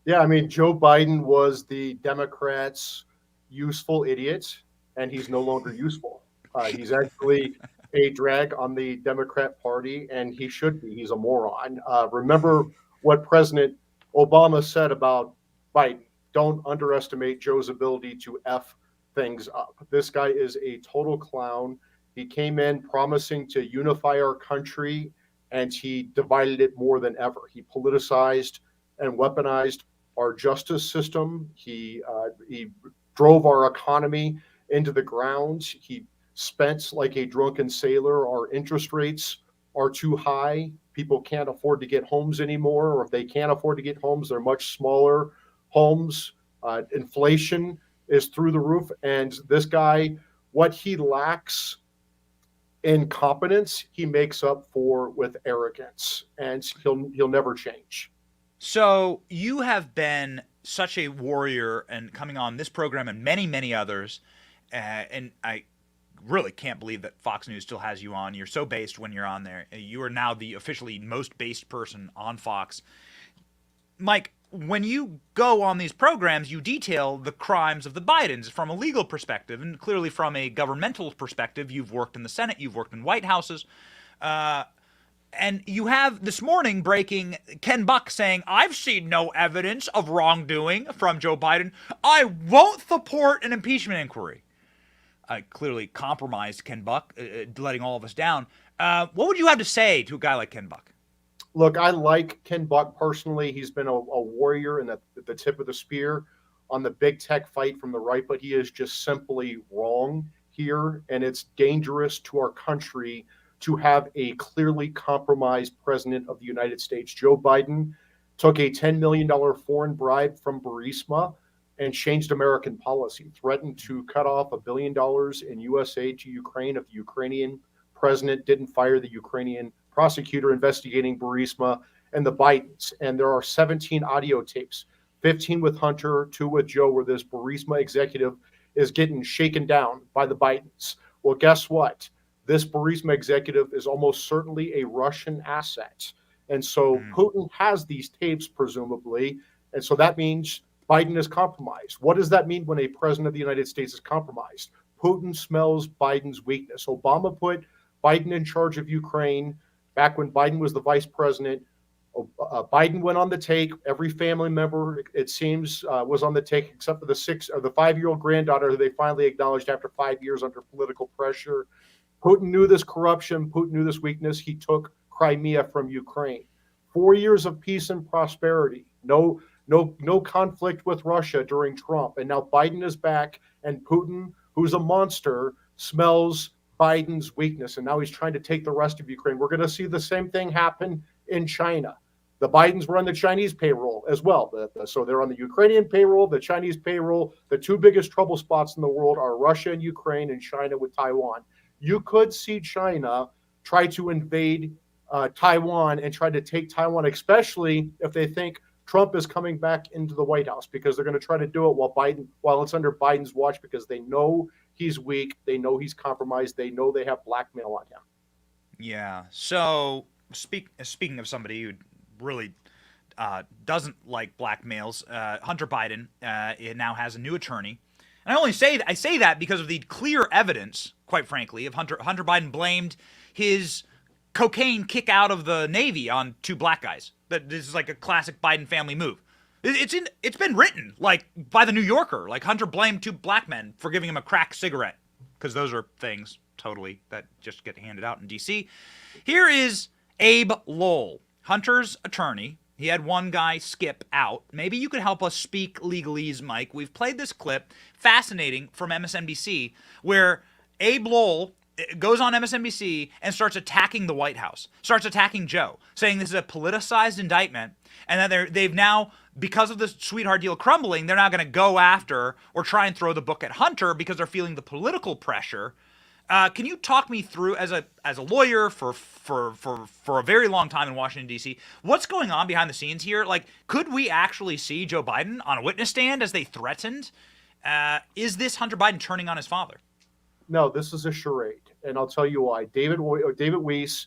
Yeah, I mean, Joe Biden was the Democrats' useful idiot, and he's no longer useful. He's actually a drag on the Democrat Party, and he should be. He's a moron. Remember what President Obama said about Biden. Don't underestimate Joe's ability to F things up. This guy is a total clown. He came in promising to unify our country, and he divided it more than ever. He politicized and weaponized our justice system. He drove our economy into the ground. He spent like a drunken sailor. Our interest rates are too high. People can't afford to get homes anymore, or if they can't afford to get homes, they're much smaller homes. Inflation is through the roof, and this guy, what he lacks in competence, he makes up for with arrogance, and he'll never change. So you have been such a warrior and coming on this program and many, many others, and I really can't believe that Fox News still has you on. You're so based when you're on there. You are now the officially most based person on Fox. Mike, when you go on these programs, you detail the crimes of the Bidens from a legal perspective, and clearly from a governmental perspective. You've worked in the Senate, you've worked in White Houses, and you have this morning breaking Ken Buck saying, I've seen no evidence of wrongdoing from Joe Biden. I won't support an impeachment inquiry. Clearly compromised Ken Buck, letting all of us down. What would you have to say to a guy like Ken Buck? Look, I like Ken Buck personally. He's been a warrior and at the tip of the spear on the big tech fight from the right, but he is just simply wrong here. And it's dangerous to our country to have a clearly compromised president of the United States. Joe Biden took a $10 million foreign bribe from Burisma and changed American policy, threatened to cut off $1 billion in U.S. aid to Ukraine if the Ukrainian president didn't fire the Ukrainian prosecutor investigating Burisma and the Bidens. And there are 17 audio tapes, 15 with Hunter, 2 with Joe, where this Burisma executive is getting shaken down by the Bidens. Well, guess what? This Burisma executive is almost certainly a Russian asset. And so Putin has these tapes, presumably. And so that means Biden is compromised. What does that mean when a president of the United States is compromised? Putin smells Biden's weakness. Obama put Biden in charge of Ukraine back when Biden was the vice president. Biden went on the take. Every family member, it seems, was on the take, except for the 5-year-old granddaughter who they finally acknowledged after 5 years under political pressure. Putin knew this corruption. Putin knew this weakness. He took Crimea from Ukraine. 4 years of peace and prosperity. No conflict with Russia during Trump. And now Biden is back, and Putin, who's a monster, smells Biden's weakness. And now he's trying to take the rest of Ukraine. We're going to see the same thing happen in China. The Bidens were on the Chinese payroll as well. So they're on the Ukrainian payroll, the Chinese payroll. The 2 biggest trouble spots in the world are Russia and Ukraine, and China with Taiwan. You could see China try to invade Taiwan and try to take Taiwan, especially if they think Trump is coming back into the White House, because they're going to try to do it while it's under Biden's watch, because they know he's weak, they know he's compromised, they know they have blackmail on him. Yeah. So speaking of somebody who really doesn't like blackmails, Hunter Biden now has a new attorney. And I say that because of the clear evidence, quite frankly, of Hunter Biden blamed his cocaine kick out of the Navy on 2 black guys. That this is like a classic Biden family move. It's been written like by the New Yorker. Like Hunter blamed 2 black men for giving him a crack cigarette, because those are things totally that just get handed out in D.C. Here is Abe Lowell, Hunter's attorney. He had one guy skip out. Maybe you could help us speak legalese, Mike. We've played this clip, fascinating, from MSNBC, where Abe Lowell goes on MSNBC and starts attacking the White House, starts attacking Joe, saying this is a politicized indictment, and that they've now, because of the sweetheart deal crumbling, they're now going to go after or try and throw the book at Hunter because they're feeling the political pressure. Can you talk me through, as a lawyer for a very long time in Washington, D.C., what's going on behind the scenes here? Like, could we actually see Joe Biden on a witness stand as they threatened? Is this Hunter Biden turning on his father? No, this is a charade, and I'll tell you why. David Weiss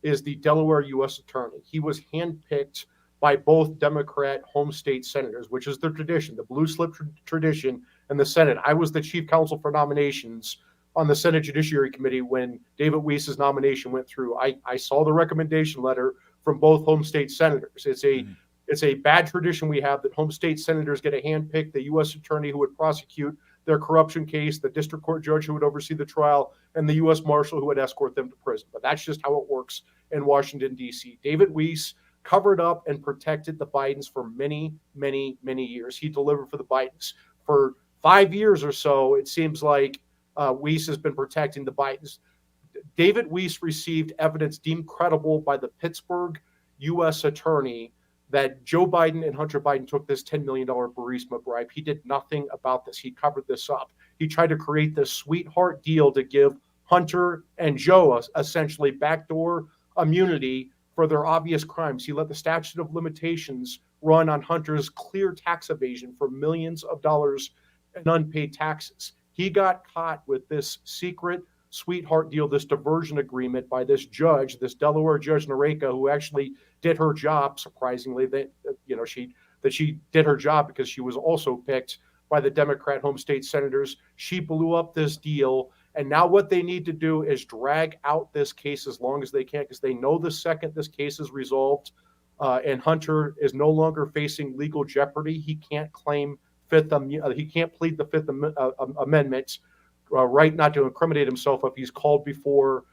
is the Delaware U.S. attorney. He was handpicked by both Democrat home state senators, which is the tradition, the blue slip tradition in the Senate. I was the chief counsel for nominations on the Senate Judiciary Committee when David Weiss's nomination went through. I saw the recommendation letter from both home state senators. It's a bad tradition we have that home state senators get a handpick the U.S. attorney who would prosecute their corruption case, the district court judge who would oversee the trial, and the U.S. Marshal who would escort them to prison. But that's just how it works in Washington, D.C. David Weiss covered up and protected the Bidens for many, many, many years. He delivered for the Bidens. For 5 years or so, it seems like Weiss has been protecting the Bidens. David Weiss received evidence deemed credible by the Pittsburgh U.S. attorney that Joe Biden and Hunter Biden took this $10 million Burisma bribe. He did nothing about this. He covered this up. He tried to create this sweetheart deal to give Hunter and Joe essentially backdoor immunity for their obvious crimes. He let the statute of limitations run on Hunter's clear tax evasion for millions of dollars in unpaid taxes. He got caught with this secret sweetheart deal, this diversion agreement by this judge, this Delaware Judge Nareka, who actually did her job. Surprisingly, she did her job because she was also picked by the Democrat home state senators. She blew up this deal, and now what they need to do is drag out this case as long as they can, because they know the second this case is resolved and Hunter is no longer facing legal jeopardy, he can't claim he can't plead the Fifth Amendment right not to incriminate himself if he's called before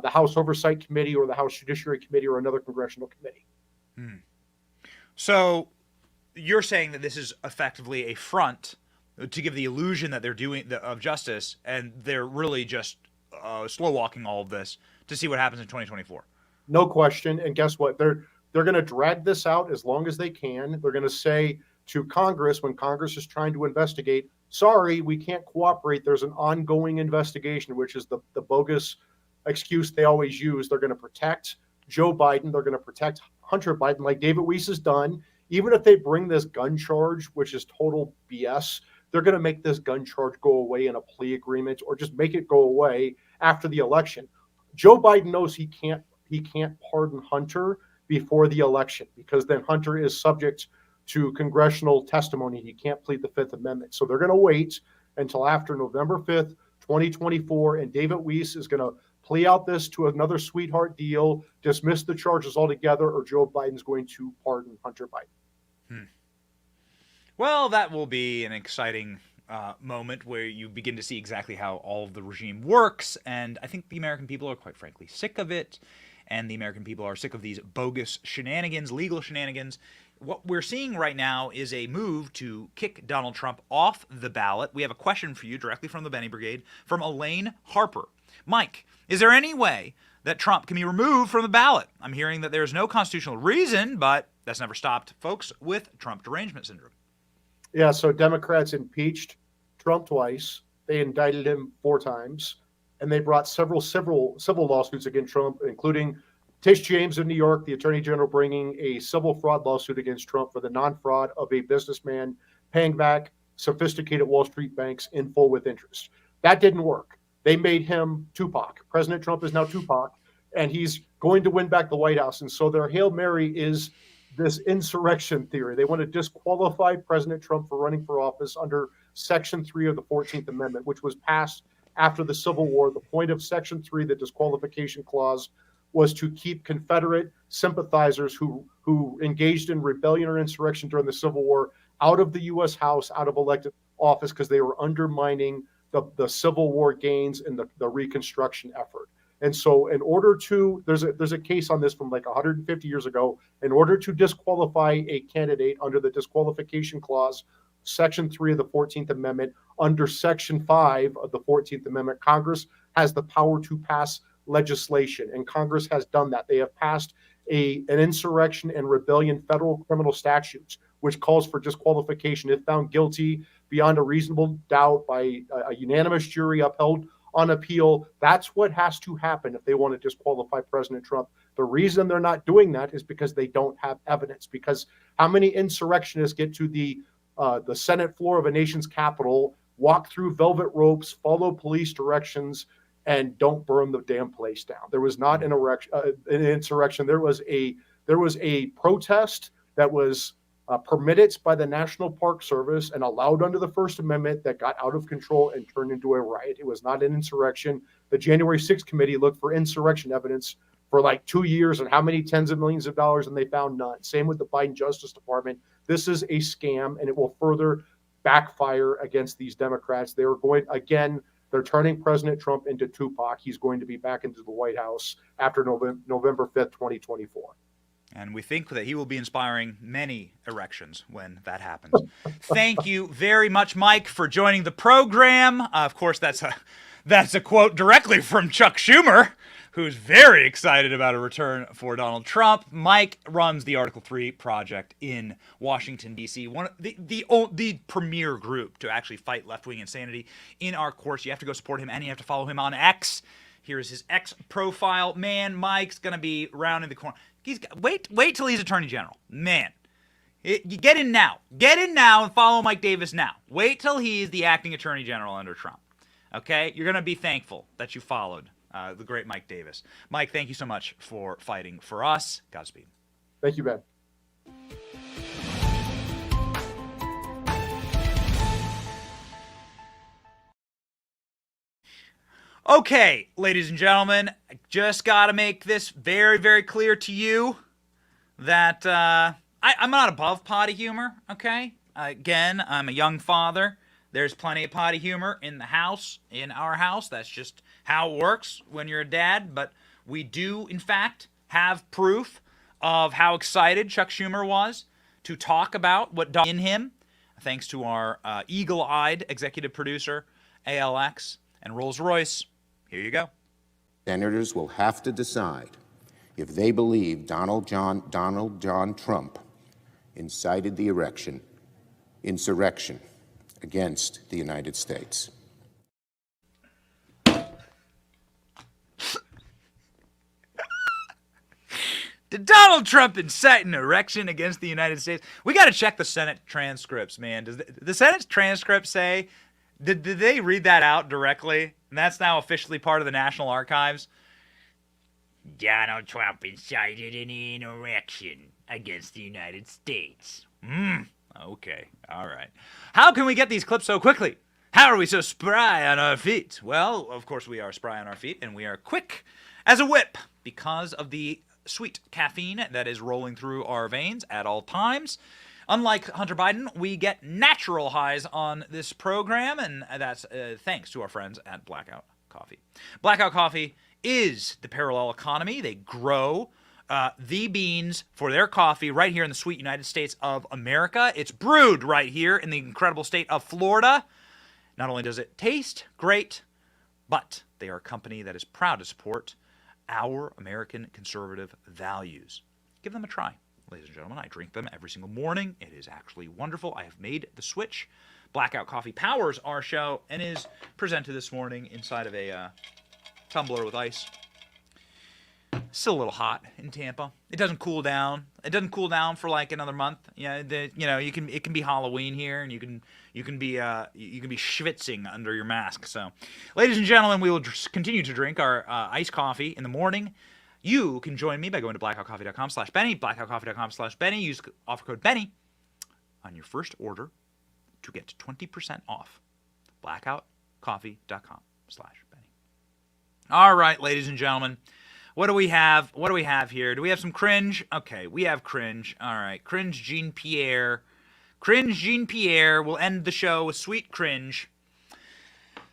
the House Oversight Committee or the House Judiciary Committee or another congressional committee. So you're saying that this is effectively a front to give the illusion that they're doing of justice, and they're really just slow walking all of this to see what happens in 2024. No question. And guess what? They're going to drag this out as long as they can. They're going to say to Congress, when Congress is trying to investigate, sorry, we can't cooperate. There's an ongoing investigation, which is the bogus excuse they always use. They're going to protect Joe Biden. They're going to protect Hunter Biden like David Weiss has done. Even if they bring this gun charge, which is total BS, they're going to make this gun charge go away in a plea agreement or just make it go away after the election. Joe Biden knows he can't pardon Hunter before the election because then Hunter is subject to congressional testimony. He can't plead the Fifth Amendment. So they're going to wait until after November 5th, 2024, and David Weiss is going to plea out this to another sweetheart deal, dismiss the charges altogether, or Joe Biden's going to pardon Hunter Biden. Well, that will be an exciting moment where you begin to see exactly how all of the regime works, and I think the American people are quite frankly sick of it, and the American people are sick of these bogus shenanigans, legal shenanigans. What we're seeing right now is a move to kick Donald Trump off the ballot. We have a question for you directly from the Benny Brigade from Elaine Harper. Mike, is there any way that Trump can be removed from the ballot? I'm hearing that there's no constitutional reason, but that's never stopped folks with Trump derangement syndrome. Yeah, so Democrats impeached Trump twice. They indicted him 4 times, and they brought several civil lawsuits against Trump, including Tish James of New York, the Attorney General, bringing a civil fraud lawsuit against Trump for the non-fraud of a businessman paying back sophisticated Wall Street banks in full with interest. That didn't work. They made him Tupac. President Trump is now Tupac, and he's going to win back the White House. And so their Hail Mary is this insurrection theory. They want to disqualify President Trump for running for office under Section 3 of the 14th Amendment, which was passed after the Civil War. The point of Section 3, the disqualification clause, was to keep Confederate sympathizers who engaged in rebellion or insurrection during the Civil War out of the U.S. House, out of elected office, because they were undermining the Civil War gains and the Reconstruction effort. And so in order to, there's a case on this from like 150 years ago, in order to disqualify a candidate under the disqualification clause, Section 3 of the 14th Amendment, under Section 5 of the 14th Amendment, Congress has the power to pass legislation, and Congress has done that. They have passed an insurrection and rebellion federal criminal statutes, which calls for disqualification if found guilty beyond a reasonable doubt by a unanimous jury upheld on appeal. That's what has to happen if they want to disqualify President Trump. The reason they're not doing that is because they don't have evidence. Because how many insurrectionists get to the Senate floor of a nation's capital, walk through velvet ropes, follow police directions, and don't burn the damn place down? There was not an insurrection. There was a protest that was permitted by the National Park Service and allowed under the First Amendment that got out of control and turned into a riot. It was not an insurrection. The January 6th committee looked for insurrection evidence for like 2 years and how many tens of millions of dollars, and they found none. Same with the Biden Justice Department. This is a scam, and it will further backfire against these Democrats. They are going, again, they're turning President Trump into Tupac. He's going to be back into the White House after November 5th, 2024. And we think that he will be inspiring many erections when that happens. Thank you very much, Mike, for joining the program. Of course, that's a quote directly from Chuck Schumer, who's very excited about a return for Donald Trump. Mike runs the Article 3 project in Washington, D.C., one of the premier group to actually fight left-wing insanity in our course. You have to go support him, and you have to follow him on X. Here's his X profile. Man, Mike's going to be rounding the corner. Wait till he's Attorney General. Man, get in now. Get in now and follow Mike Davis now. Wait till he's the acting Attorney General under Trump. Okay? You're going to be thankful that you followed the great Mike Davis. Mike, thank you so much for fighting for us. Godspeed. Thank you, Ben. Okay, ladies and gentlemen, I just got to make this very, very clear to you that I'm not above potty humor, okay? Again, I'm a young father. There's plenty of potty humor in the house, in our house. That's just how it works when you're a dad. But we do, in fact, have proof of how excited Chuck Schumer was to talk about what in him, thanks to our eagle-eyed executive producer, ALX, and Rolls-Royce. Here you go. Senators will have to decide if they believe Donald John Trump incited the insurrection against the United States. Did Donald Trump incite an erection against the United States? We got to check the Senate transcripts, man. Does the Senate transcript say, did they read that out directly? And that's now officially part of the National Archives. Donald Trump incited an insurrection against the United States. Okay, all right. How can we get these clips so quickly? How are we so spry on our feet? Well, of course we are spry on our feet, and we are quick as a whip because of the sweet caffeine that is rolling through our veins at all times. Unlike Hunter Biden, we get natural highs on this program, and that's thanks to our friends at Blackout Coffee. Blackout Coffee is the parallel economy. They grow the beans for their coffee right here in the sweet United States of America. It's brewed right here in the incredible state of Florida. Not only does it taste great, but they are a company that is proud to support our American conservative values. Give them a try. Ladies and gentlemen, I drink them every single morning. It is actually wonderful. I have made the switch. Blackout Coffee powers our show and is presented this morning inside of a tumbler with ice. Still a little hot in Tampa. It doesn't cool down. It doesn't cool down for like another month. It can be Halloween here, and you can be schwitzing under your mask. So, ladies and gentlemen, we will continue to drink our iced coffee in the morning. You can join me by going to blackoutcoffee.com/Benny, blackoutcoffee.com/Benny. Use offer code Benny on your first order to get 20% off. blackoutcoffee.com/Benny. All right, ladies and gentlemen, what do we have? What do we have here? Do we have some cringe? Okay, we have cringe. All right, cringe Jean Pierre. Cringe Jean Pierre will end the show with sweet cringe.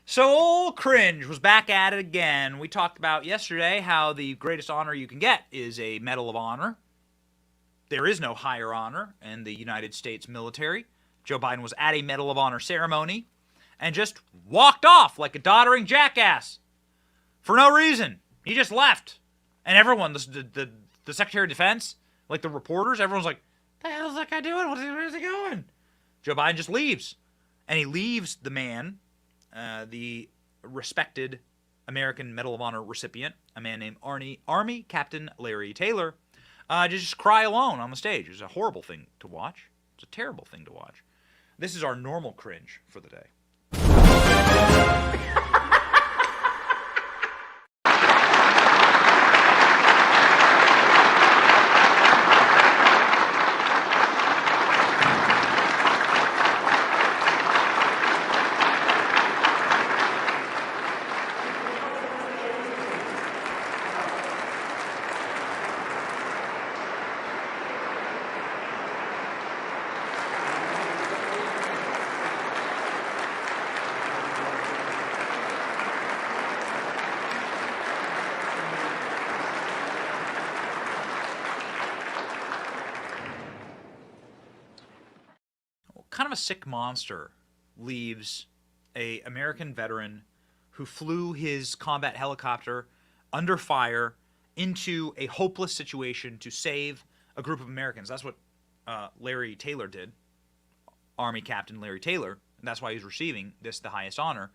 So old Cringe was back at it again. We talked about yesterday how the greatest honor you can get is a Medal of Honor. There is no higher honor in the United States military. Joe Biden was at a Medal of Honor ceremony and just walked off like a doddering jackass. for no reason. He just left. And everyone, the Secretary of Defense, like the reporters, everyone's like, what the hell is that guy doing? Where's he going? Joe Biden just leaves. And he leaves the man, the respected American Medal of Honor recipient, a man named Army Captain Larry Taylor, to just cry alone on the stage. It's a horrible thing to watch. It's a terrible thing to watch. This is our normal cringe for the day. Kind of a sick monster leaves a American veteran who flew his combat helicopter under fire into a hopeless situation to save a group of Americans. That's what Larry Taylor did, Army Captain Larry Taylor, and that's why he's receiving the highest honor.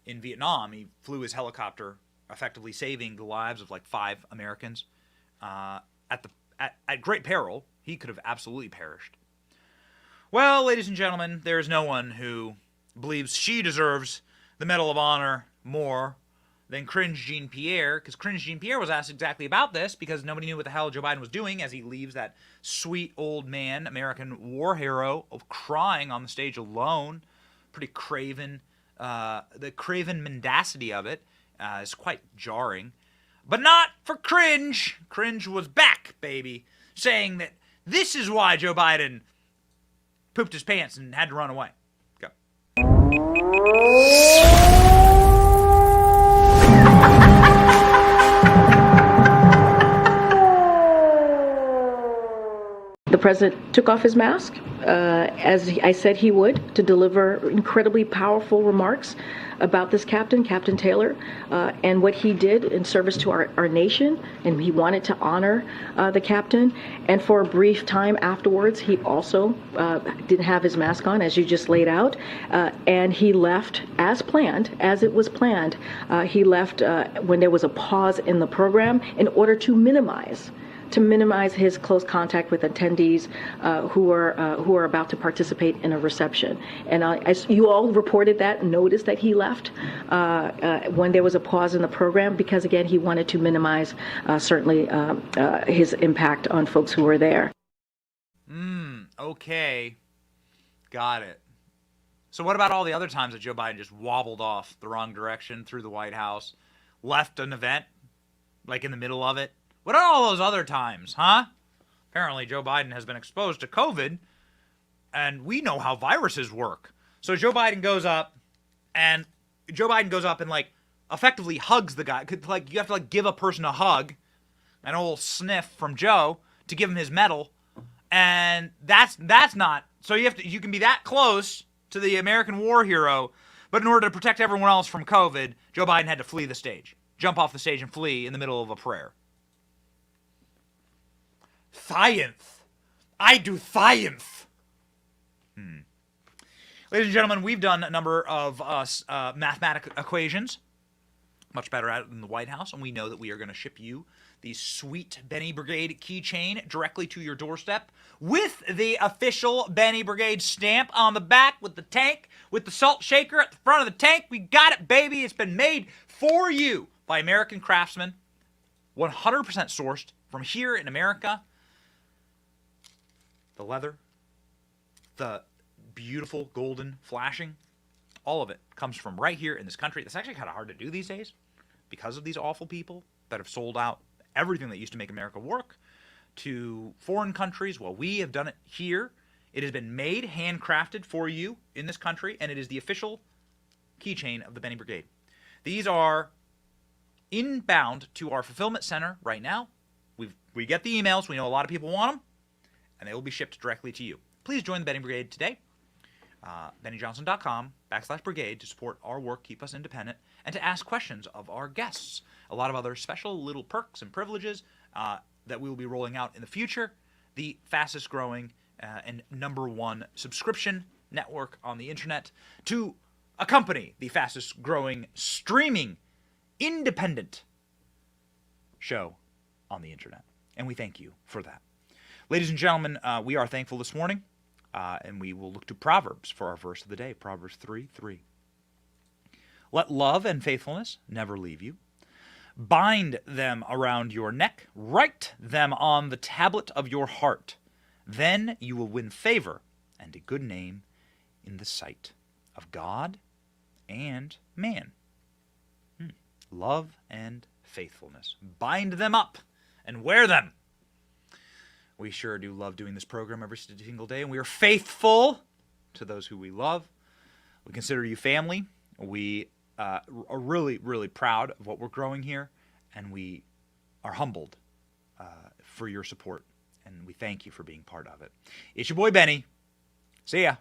In Vietnam, he flew his helicopter, effectively saving the lives of like 5 Americans. At great peril, he could have absolutely perished. Well, ladies and gentlemen, there is no one who believes she deserves the Medal of Honor more than Cringe Jean-Pierre, because Cringe Jean-Pierre was asked exactly about this because nobody knew what the hell Joe Biden was doing as he leaves that sweet old man, American war hero, crying on the stage alone. Pretty craven. The craven mendacity of it is quite jarring. But not for Cringe. Cringe was back, baby, saying that this is why Joe Biden pooped his pants and had to run away. Go. The president took off his mask, as I said he would, to deliver incredibly powerful remarks about this captain, Captain Taylor, and what he did in service to our nation. And he wanted to honor the captain. And for a brief time afterwards, he also didn't have his mask on, as you just laid out. And he left as planned, as it was planned. He left when there was a pause in the program in order to minimize his close contact with attendees who are about to participate in a reception. And as you all reported that, noticed that he left when there was a pause in the program because, again, he wanted to minimize certainly his impact on folks who were there. Okay. Got it. So what about all the other times that Joe Biden just wobbled off the wrong direction through the White House, left an event, like in the middle of it? What are all those other times, huh? Apparently, Joe Biden has been exposed to COVID, and we know how viruses work. So Joe Biden goes up and like effectively hugs the guy. Like you have to like give a person a hug, an old sniff from Joe to give him his medal, and that's not. So you can be that close to the American war hero, but in order to protect everyone else from COVID, Joe Biden had to flee the stage, jump off the stage and flee in the middle of a prayer. Science. I do science. Ladies and gentlemen, we've done a number of mathematical equations, much better at it than the White House, and we know that we are going to ship you the sweet Benny Brigade keychain directly to your doorstep with the official Benny Brigade stamp on the back, with the tank, with the salt shaker at the front of the tank. We got it, baby. It's been made for you by American craftsmen, 100% sourced from here in America. The leather, the beautiful golden flashing, all of it comes from right here in this country. It's actually kind of hard to do these days because of these awful people that have sold out everything that used to make America work to foreign countries. Well, we have done it here. It has been made, handcrafted for you in this country, and it is the official keychain of the Benny Brigade. These are inbound to our fulfillment center right now. We get the emails. We know a lot of people want them, and they will be shipped directly to you. Please join the Benny Brigade today. BennyJohnson.com/Brigade. /brigade to support our work, keep us independent, and to ask questions of our guests. A lot of other special little perks and privileges that we will be rolling out in the future. The fastest growing and #1 subscription network on the internet to accompany the fastest growing streaming independent show on the internet. And we thank you for that. Ladies and gentlemen, we are thankful this morning, and we will look to Proverbs for our verse of the day, Proverbs 3:3. Let love and faithfulness never leave you. Bind them around your neck, write them on the tablet of your heart. Then you will win favor and a good name in the sight of God and man. Love and faithfulness. Bind them up and wear them. We sure do love doing this program every single day, and we are faithful to those who we love. We consider you family. We are really, really proud of what we're growing here, and we are humbled for your support, and we thank you for being part of it. It's your boy Benny. See ya.